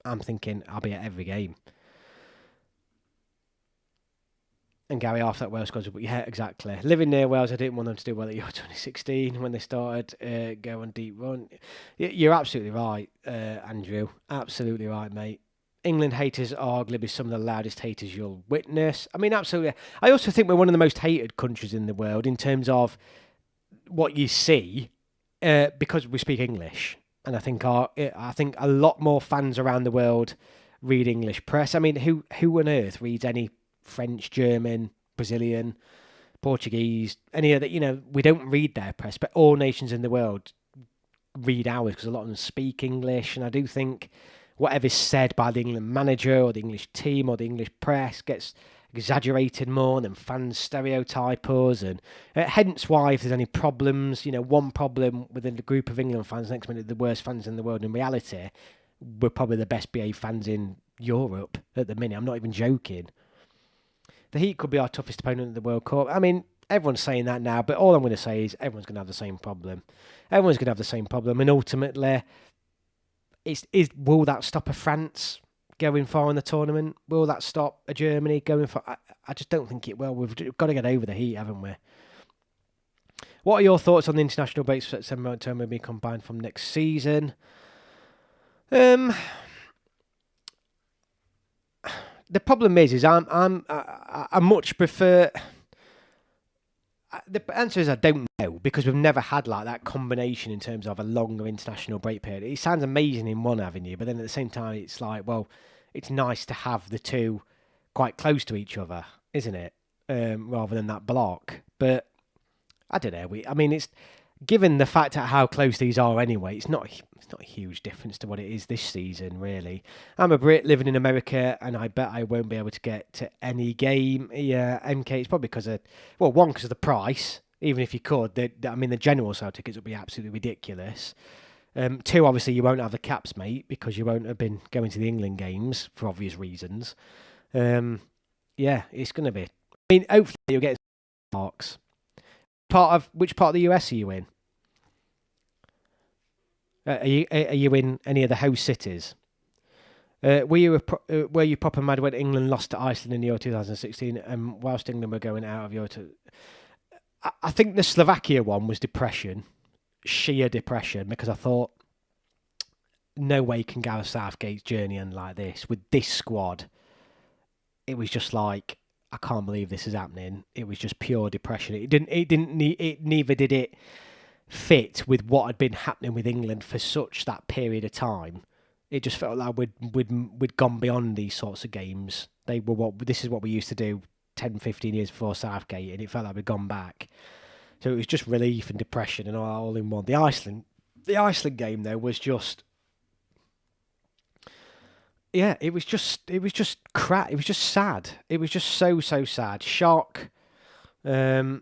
Speaker 1: I'm thinking I'll be at every game. And Gary, half that Wales squad, but yeah, exactly. Living near Wales, I didn't want them to do well at Euro 2016 when they started go on deep run. You're absolutely right, Andrew. Absolutely right, mate. England haters are arguably some of the loudest haters you'll witness. I mean, absolutely. I also think we're one of the most hated countries in the world in terms of what you see, because we speak English. And I think a lot more fans around the world read English press. I mean, who on earth reads any French, German, Brazilian, Portuguese, any other, we don't read their press, but all nations in the world read ours because a lot of them speak English, and I do think whatever's said by the England manager or the English team or the English press gets exaggerated more than fans stereotype us, and hence why if there's any problems, one problem within the group of England fans, next minute the worst fans in the world. In reality, we're probably the best behaved fans in Europe at the minute. I'm not even joking. The Heat could be our toughest opponent in the World Cup. I mean, everyone's saying that now, but all I'm going to say is everyone's going to have the same problem. Everyone's going to have the same problem, and ultimately, will that stop a France going far in the tournament? Will that stop a Germany going far? I just don't think it will. We've got to get over the Heat, haven't we? What are your thoughts on the international breaks for September and October being combined from next season? The problem is I much prefer. The answer is I don't know, because we've never had like that combination in terms of a longer international break period. It sounds amazing in one avenue, but then at the same time, it's like, well, it's nice to have the two quite close to each other, isn't it? Rather than that block. But I don't know. It's given the fact of how close these are anyway. It's not a huge difference to what it is this season, really. I'm a Brit living in America, and I bet I won't be able to get to any game. Yeah, MK. It's probably because of the price. Even if you could, the general sale tickets would be absolutely ridiculous. Two, obviously, you won't have the caps, mate, because you won't have been going to the England games for obvious reasons. Yeah, it's going to be. Hopefully you'll get marks. Which part of the US are you in? Are you in any of the host cities? Were you proper mad when England lost to Iceland in the Euro 2016, and whilst England were going out of Euro? I think the Slovakia one was depression, sheer depression, because I thought, no way can Gareth Southgate's journey end like this with this squad. It was just like, I can't believe this is happening. It was just pure depression. Neither did it fit with what had been happening with England for such that period of time. It just felt like we'd gone beyond these sorts of games. This is what we used to do 10, 15 years before Southgate, and it felt like we'd gone back. So it was just relief and depression and all in one. The Iceland game though was just, yeah, it was just crap. It was just sad. It was just so sad. Shock. It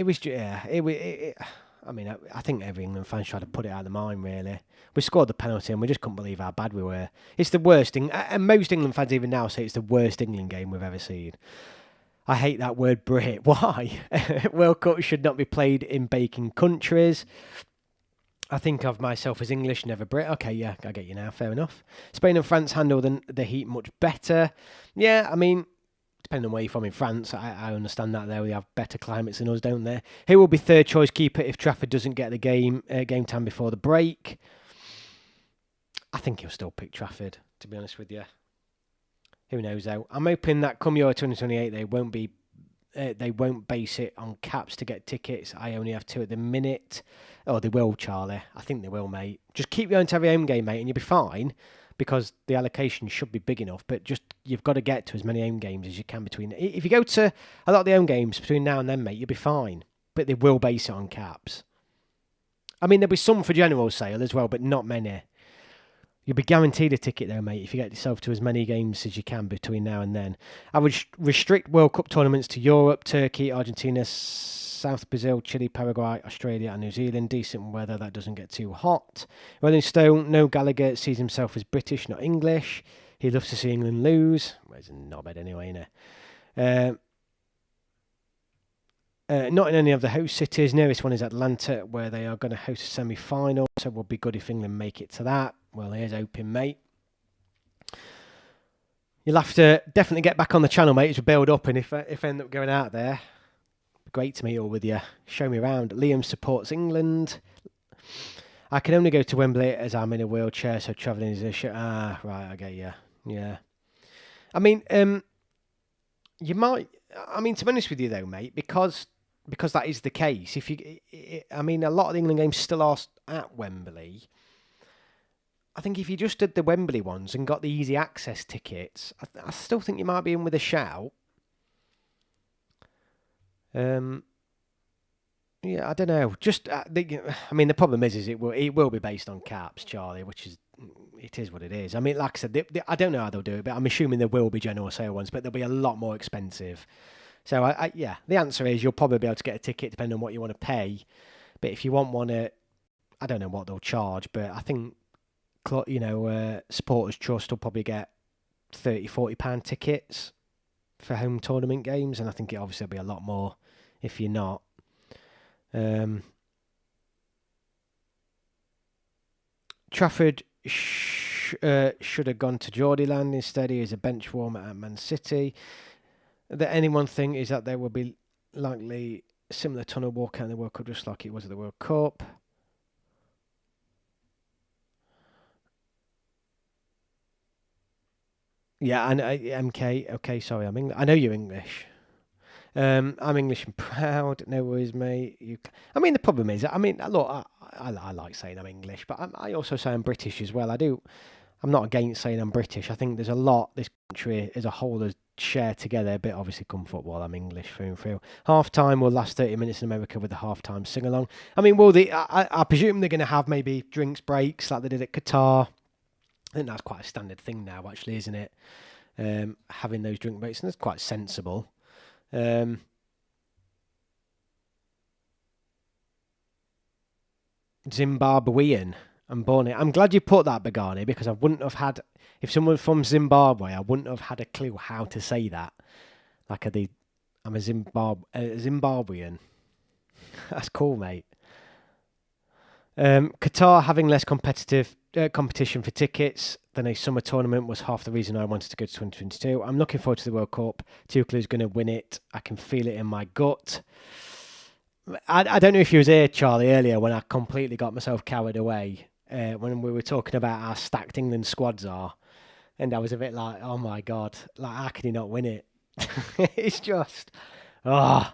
Speaker 1: was, yeah. I think every England fan tried to put it out of their mind, really. We scored the penalty and we just couldn't believe how bad we were. It's the worst thing, and most England fans even now say it's the worst England game we've ever seen. I hate that word Brit. Why? World Cup should not be played in baking countries. I think of myself as English, never Brit. Okay, yeah, I get you now. Fair enough. Spain and France handle the Heat much better. Yeah, depending on where you're from in France, I understand that they have better climates than us, don't they? Who will be third choice keeper if Trafford doesn't get the game time before the break? I think he'll still pick Trafford, to be honest with you. Who knows though? I'm hoping that come Euro 2028 they won't base it on caps to get tickets. I only have 2 at the minute. Oh, they will, Charlie. I think they will, mate. Just keep going to every home game, mate, and you'll be fine, because the allocation should be big enough. But just, you've got to get to as many home games as you can between. If you go to a lot of the home games between now and then, mate, you'll be fine. But they will base it on caps. There'll be some for general sale as well, but not many. You'll be guaranteed a ticket though, mate, if you get yourself to as many games as you can between now and then. I would restrict World Cup tournaments to Europe, Turkey, Argentina, South Brazil, Chile, Paraguay, Australia and New Zealand. Decent weather, that doesn't get too hot. Rolling Stone, no Gallagher sees himself as British, not English. He loves to see England lose. Well, he's a knobhead anyway, isn't he? Not in any of the host cities. Nearest one is Atlanta, where they are going to host a semi-final. So it would be good if England make it to that. Well, here's hoping, mate. You'll have to definitely get back on the channel, mate, to build up. And if I end up going out there, great to meet all with you. Show me around. Liam supports England. I can only go to Wembley as I'm in a wheelchair, so travelling is a shit. Ah, right, I get you. Yeah. You might. To be honest with you, though, mate, because that is the case. A lot of the England games still are at Wembley. I think if you just did the Wembley ones and got the easy access tickets, I still think you might be in with a shout. Yeah, I don't know. Just, I mean, the problem is it will be based on caps, Charlie, which is it is what it is. I mean, like I said, I don't know how they'll do it, but I'm assuming there will be general sale ones, but they'll be a lot more expensive. So yeah, the answer is you'll probably be able to get a ticket depending on what you want to pay. But if you want one at, I don't know what they'll charge, but I think Supporters Trust will probably get 30, £40 tickets for home tournament games, and I think it obviously will be a lot more if you're not. Um, Trafford should have gone to Geordieland instead. He is a bench warmer at Man City. The any one thing is that there will be likely similar tunnel walkout in the World Cup, just like it was at the World Cup. Yeah, and MK. Okay, sorry, I know you're English. I'm English and proud. No worries, mate. I mean, the problem is, I mean, look, I like saying I'm English, but I also say I'm British as well. I do. I'm not against saying I'm British. I think there's a lot this country as a whole has shared together. But obviously, come football, I'm English through and through. Half time will last 30 minutes in America with the half time sing along. I mean, will they? I presume they're going to have maybe drinks breaks like they did at Qatar. I think that's quite a standard thing now, actually, isn't it? Having those drink breaks, and that's quite sensible. Um, Zimbabwean. I'm born here. I'm glad you put that, Begani, because I wouldn't have had, if someone from Zimbabwe, I wouldn't have had a clue how to say that. Like I'm a Zimbabwean. That's cool, mate. Qatar having less competitive competition for tickets than a summer tournament was half the reason I wanted to go to 2022. I'm looking forward to the World Cup. Tuchel's going to win it. I can feel it in my gut. I don't know if you was here, Charlie, earlier when I completely got myself carried away when we were talking about how stacked England squads are, and I was a bit like, oh my god, like how can he not win it? It's just, oh,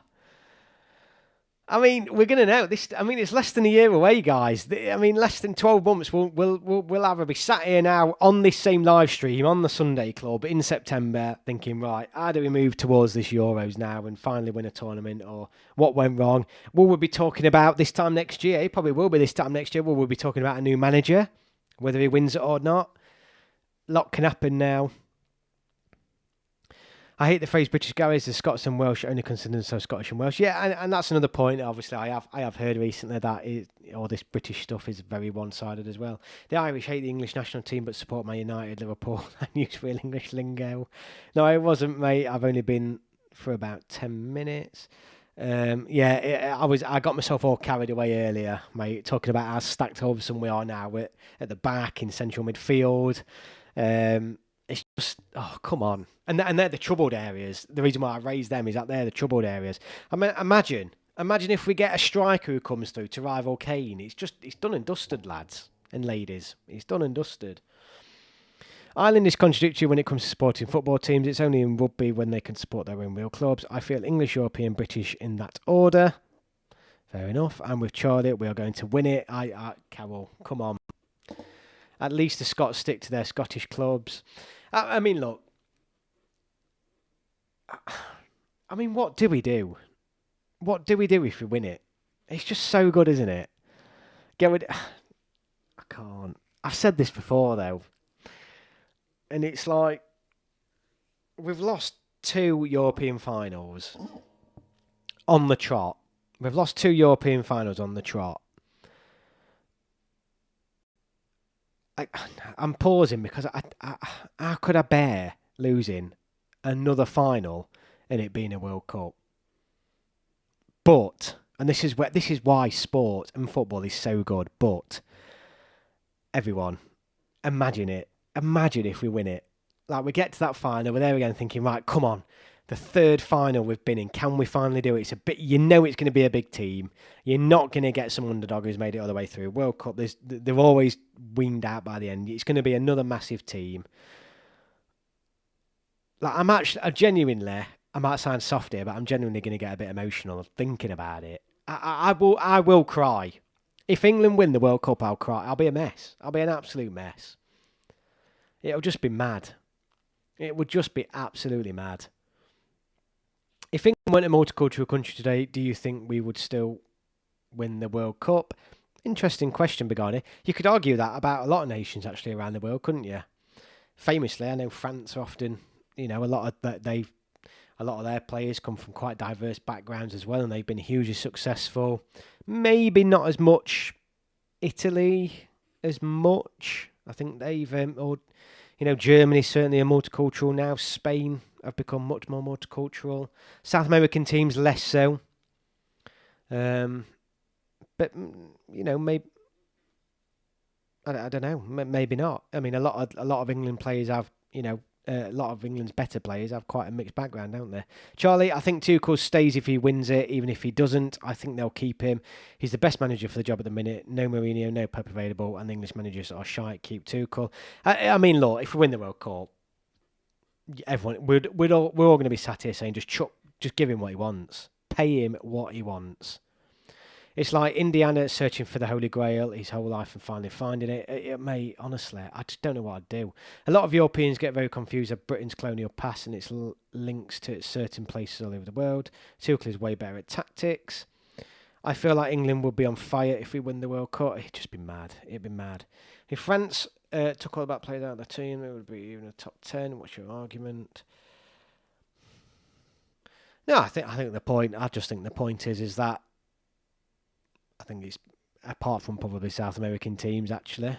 Speaker 1: I mean, we're gonna know this. I mean, it's less than a year away, guys. I mean, less than 12 months. We'll either be sat here now on this same live stream on the Sunday Club in September, thinking, right, how do we move towards this Euros now and finally win a tournament, or what went wrong? Will we be talking about this time next year? It probably will be this time next year. Will we be talking about a new manager, whether he wins it or not? A lot can happen now. I hate the phrase British Garys, the Scots and Welsh only considered themselves Scottish and Welsh. Yeah, and that's another point. Obviously, I have heard recently that all this British stuff is very one-sided as well. The Irish hate the English national team but support Man United, Liverpool, and use real English lingo. No, it wasn't, mate. I've only been for about 10 minutes. I got myself all carried away earlier, mate, talking about how stacked Hobson we are now at the back in central midfield. It's just, oh, come on. And they're the troubled areas. The reason why I raised them is that they're the troubled areas. I mean, imagine if we get a striker who comes through to rival Kane. It's done and dusted, lads and ladies. It's done and dusted. Ireland is contradictory when it comes to supporting football teams. It's only in rugby when they can support their own real clubs. I feel English, European, British in that order. Fair enough. And with Charlie, we are going to win it. Carol, come on. At least the Scots stick to their Scottish clubs. I mean, look. I mean, what do we do? What do we do if we win it? It's just so good, isn't it? Get rid. I can't. I've said this before though, and it's like we've lost 2 European finals on the trot. We've lost 2 European finals on the trot. I'm pausing because how could I bear losing another final and it being a World Cup? But, and this is why sport and football is so good. But everyone, imagine it. Imagine if we win it. Like we get to that final, we're there again thinking, right, come on. The 3rd final we've been in, can we finally do it? It's it's going to be a big team. You're not going to get some underdog who's made it all the way through. World Cup, they're always weaned out by the end. It's going to be another massive team. Like I might sound soft here, but I'm genuinely going to get a bit emotional thinking about it. I will cry. If England win the World Cup, I'll cry. I'll be a mess. I'll be an absolute mess. It'll just be mad. It would just be absolutely mad. If England weren't a multicultural country today, do you think we would still win the World Cup? Interesting question, Begani. You could argue that about a lot of nations actually around the world, couldn't you? Famously, I know France are often, a lot of their players come from quite diverse backgrounds as well, and they've been hugely successful. Maybe not as much Italy as much. I think they've, Germany certainly are multicultural now. Spain have become much more multicultural. South American teams less so. But maybe I don't know. Maybe not. I mean, a lot of England players have, a lot of England's better players have quite a mixed background, don't they? Charlie, I think Tuchel stays if he wins it. Even if he doesn't, I think they'll keep him. He's the best manager for the job at the minute. No Mourinho, no Pep available, and the English managers are shite. Keep Tuchel. I mean, look, if we win the World Cup, everyone we're all going to be sat here saying just give him what he wants, pay him what he wants. It's like Indiana searching for the Holy Grail his whole life and finally finding it. Mate, honestly, I just don't know what I'd do. A lot of Europeans get very confused of Britain's colonial past and its links to certain places all over the world. Tuchel is way better at tactics. I feel like England would be on fire if we win the World Cup. It'd just be mad. It'd be mad. If France took all about players out of the team, it would be even a top 10. What's your argument? No, I think the point. I just think the point is that I think it's, apart from probably South American teams, actually,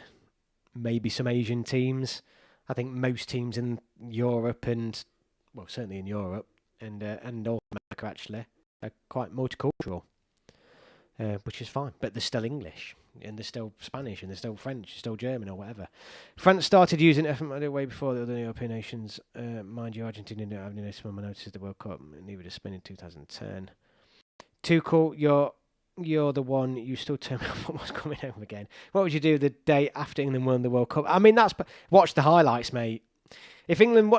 Speaker 1: maybe some Asian teams. I think most teams in Europe certainly in Europe and North America actually are quite multicultural, which is fine. But they're still English, and they're still Spanish, and they're still French, still German, or whatever. France started using it way before the other European nations. Mind you, Argentina didn't have any small notices the World Cup, and neither did Spain in 2010. Tuchel, you're the one, you still turn me off what was coming home again. What would you do the day after England won the World Cup? I mean, watch the highlights, mate. If England,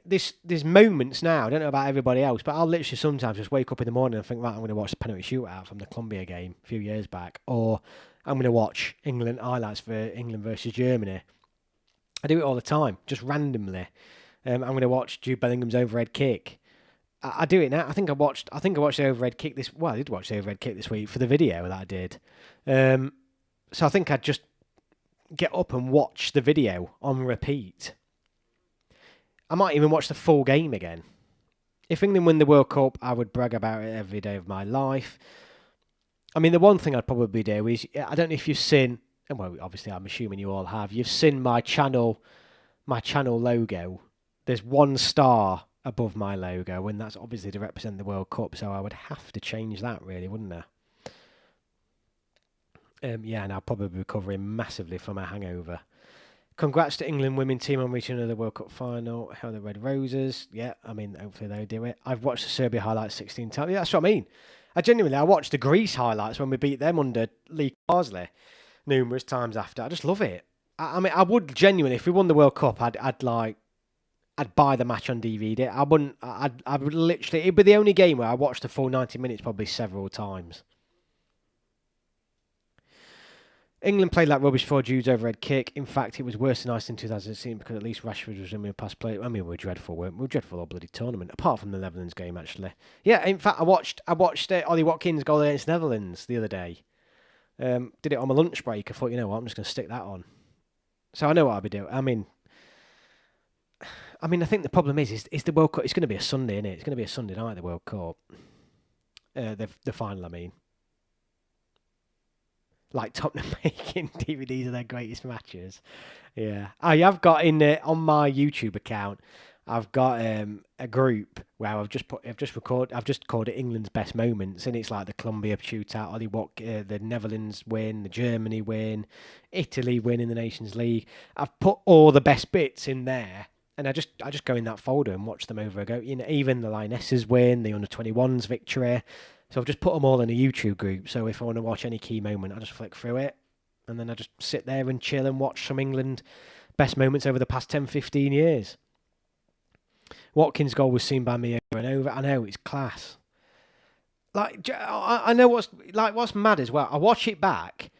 Speaker 1: there's moments now, I don't know about everybody else, but I'll literally sometimes just wake up in the morning and think, right, I'm going to watch the penalty shootout from the Colombia game a few years back, or I'm going to watch England highlights for England versus Germany. I do it all the time, just randomly. I'm going to watch Jude Bellingham's overhead kick. I do it now. I think I watched the overhead kick this. Well, I did watch the overhead kick this week for the video that I did. So I think I'd just get up and watch the video on repeat. I might even watch the full game again. If England win the World Cup, I would brag about it every day of my life. I mean, the one thing I'd probably do is, I don't know if you've seen, and well, obviously I'm assuming you all have. You've seen my channel logo. There's one star above my logo, and that's obviously to represent the World Cup, so I would have to change that, really, wouldn't I? And I'll probably be recovering massively from a hangover. Congrats to England women team on reaching another World Cup final. How the Red Roses. Yeah, I mean, hopefully they'll do it. I've watched the Serbia highlights 16 times. Yeah, that's what I mean. I watched the Greece highlights when we beat them under Lee Carsley numerous times after. I just love it. I mean, I would genuinely, if we won the World Cup, I'd buy the match on DVD. I would literally, it'd be the only game where I watched the full 90 minutes probably several times. England played like rubbish for Jude's overhead kick. In fact, it was worse than Iceland in 2016 because at least Rashford was in a past play. I mean, we were dreadful, weren't we? We were dreadful all bloody tournament, apart from the Netherlands game, actually. Yeah, in fact, I watched Ollie Watkins' goal against Netherlands the other day. Did it on my lunch break. I thought, you know what, I'm just going to stick that on. So I know what I'll be doing. I mean, I think the problem is the World Cup. It's going to be a Sunday, isn't it? It's going to be a Sunday night, the World Cup. The final, I mean. Like Tottenham making DVDs of their greatest matches. Yeah. I have got on my YouTube account, I've got a group where I've just called it England's best moments, and it's like the Colombia shootout, the Netherlands win, the Germany win, Italy win in the Nations League. I've put all the best bits in there, and I just go in that folder and watch them over again. You know, even the Lionesses win, the under-21s victory. So I've just put them all in a YouTube group. So if I want to watch any key moment, I just flick through it, and then I just sit there and chill and watch some England best moments over the past 10, 15 years. Watkins' goal was seen by me over and over. I know, it's class. Like, I know what's mad as well. I watch it back,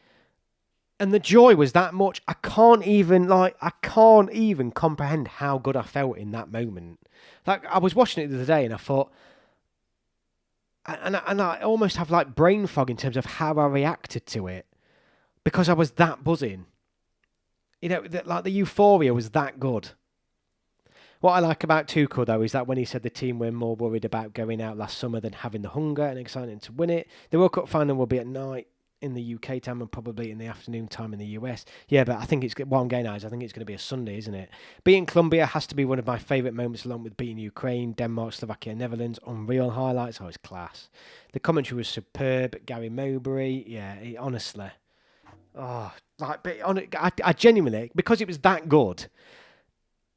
Speaker 1: and the joy was that much. I can't even comprehend how good I felt in that moment. Like, I was watching it the other day, and I thought, And I almost have like brain fog in terms of how I reacted to it because I was that buzzing. You know, like the euphoria was that good. What I like about Tuchel, though, is that when he said the team were more worried about going out last summer than having the hunger and excitement to win it. The World Cup final will be at night in the UK time and probably in the afternoon time in the US. Yeah, but I think it's what I'm getting at is I think it's going to be a Sunday, isn't it? Beating Colombia has to be one of my favourite moments, along with beating Ukraine, Denmark, Slovakia, Netherlands. Unreal highlights. Oh, it's class. The commentary was superb. Gary Mowbray, yeah, honestly. Oh, like, but I genuinely, because it was that good.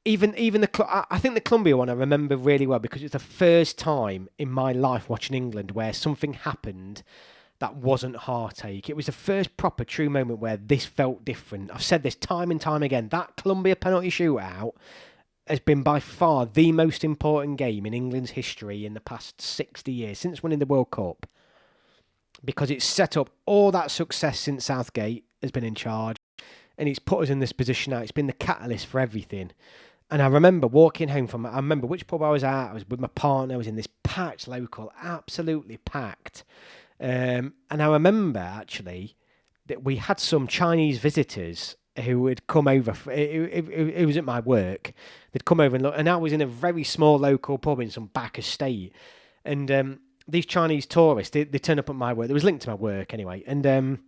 Speaker 1: Even I think the Colombia one I remember really well because it's the first time in my life watching England where something happened that wasn't heartache. It was the first proper true moment where this felt different. I've said this time and time again. That Colombia penalty shootout has been by far the most important game in England's history in the past 60 years since winning the World Cup, because it's set up all that success since Southgate has been in charge, and it's put us in this position now. It's been the catalyst for everything. And I remember walking home I remember which pub I was at. I was with my partner. I was in this packed local, absolutely packed. And I remember, actually, that we had some Chinese visitors who had come over. It was at my work. They'd come over and look. And I was in a very small local pub in some back estate. And these Chinese tourists, they turned up at my work. It was linked to my work anyway. And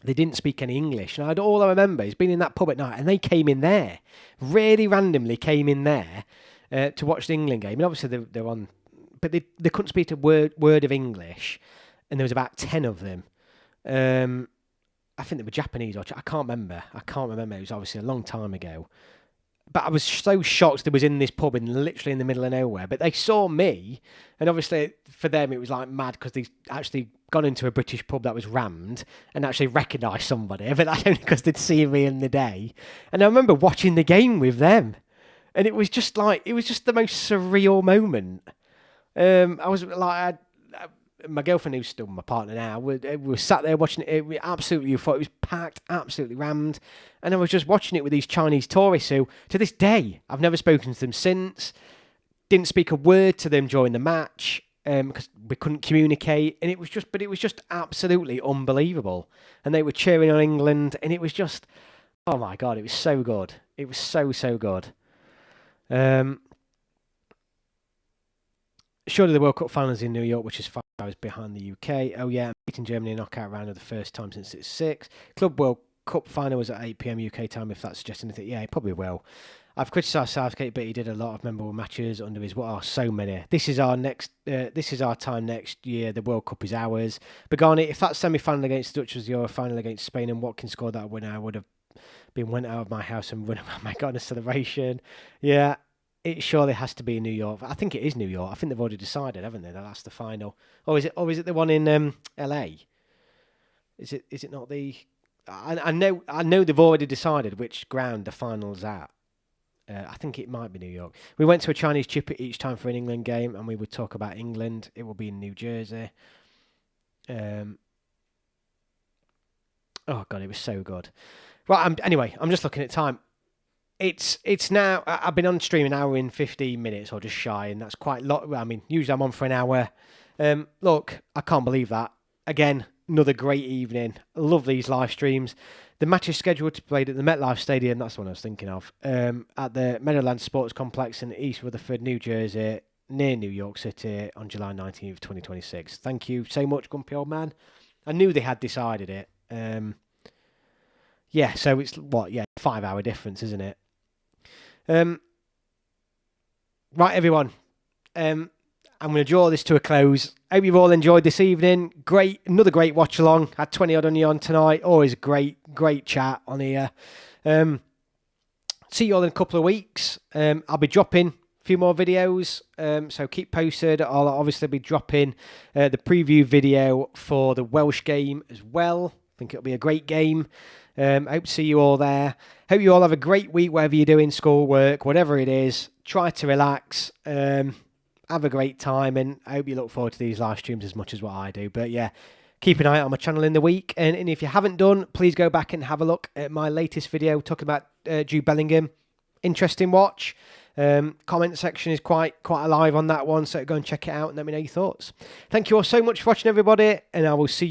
Speaker 1: they didn't speak any English. And all I remember is being in that pub at night, and they came in there, really randomly came in there to watch the England game. And obviously they're on, but they couldn't speak a word of English, and there was about 10 of them. I think they were Japanese, or I can't remember. It was obviously a long time ago. But I was so shocked they was in this pub literally in the middle of nowhere. But they saw me, and obviously for them it was like mad because they actually gone into a British pub that was rammed and actually recognised somebody. But that's only because they'd seen me in the day. And I remember watching the game with them, and it was just the most surreal moment. I was like, my girlfriend, who's still my partner now, we were sat there watching it. We absolutely thought it was packed, absolutely rammed. And I was just watching it with these Chinese tourists who, to this day, I've never spoken to them since. Didn't speak a word to them during the match because we couldn't communicate. And it was just absolutely unbelievable. And they were cheering on England, and it was just, oh my God, it was so good. It was so good. Surely the World Cup final is in New York, which is 5 hours behind the UK. Oh yeah, beating Germany in knockout round of the first time since it's 6. Club World Cup final was at 8 PM UK time, if that suggests anything. Yeah, he probably will. I've criticised Southgate, but he did a lot of memorable matches under his, so many. This is our time next year. The World Cup is ours. Begani, if that semi-final against the Dutch was your final against Spain and Watkins scored that winner, I would have been went out of my house and run around my God, a celebration. Yeah. It surely has to be in New York. I think it is New York. I think they've already decided, haven't they? That's the final. Or is it the one in LA? Is it not the? I know they've already decided which ground the final's at. I think it might be New York. We went to a Chinese chip each time for an England game, and we would talk about England. It will be in New Jersey. Oh God, it was so good. Right. Anyway, I'm just looking at time. It's now, I've been on stream an hour and 15 minutes or just shy, and that's quite a lot. I mean, usually I'm on for an hour. Look, I can't believe that. Again, another great evening. I love these live streams. The match is scheduled to be played at the MetLife Stadium, that's the one I was thinking of, at the Meadowlands Sports Complex in East Rutherford, New Jersey, near New York City on July 19th, 2026. Thank you so much, Grumpy Old Man. I knew they had decided it. Yeah, so it's 5 hour difference, isn't it? Right, everyone. I'm going to draw this to a close. Hope you've all enjoyed this evening. Another great watch along. Had 20 odd on you on tonight. Always a great chat on here. See you all in a couple of weeks. I'll be dropping a few more videos, so keep posted. I'll obviously be dropping the preview video for the Welsh game as well. I think it'll be a great game. Hope to see you all there. Hope you all have a great week, wherever you're doing, school, work, whatever it is. Try to relax. Have a great time, and I hope you look forward to these live streams as much as what I do. But yeah, keep an eye out on my channel in the week. And if you haven't done, please go back and have a look at my latest video talking about Jude Bellingham. Interesting watch. Comment section is quite alive on that one, so go and check it out and let me know your thoughts. Thank you all so much for watching, everybody, and I will see you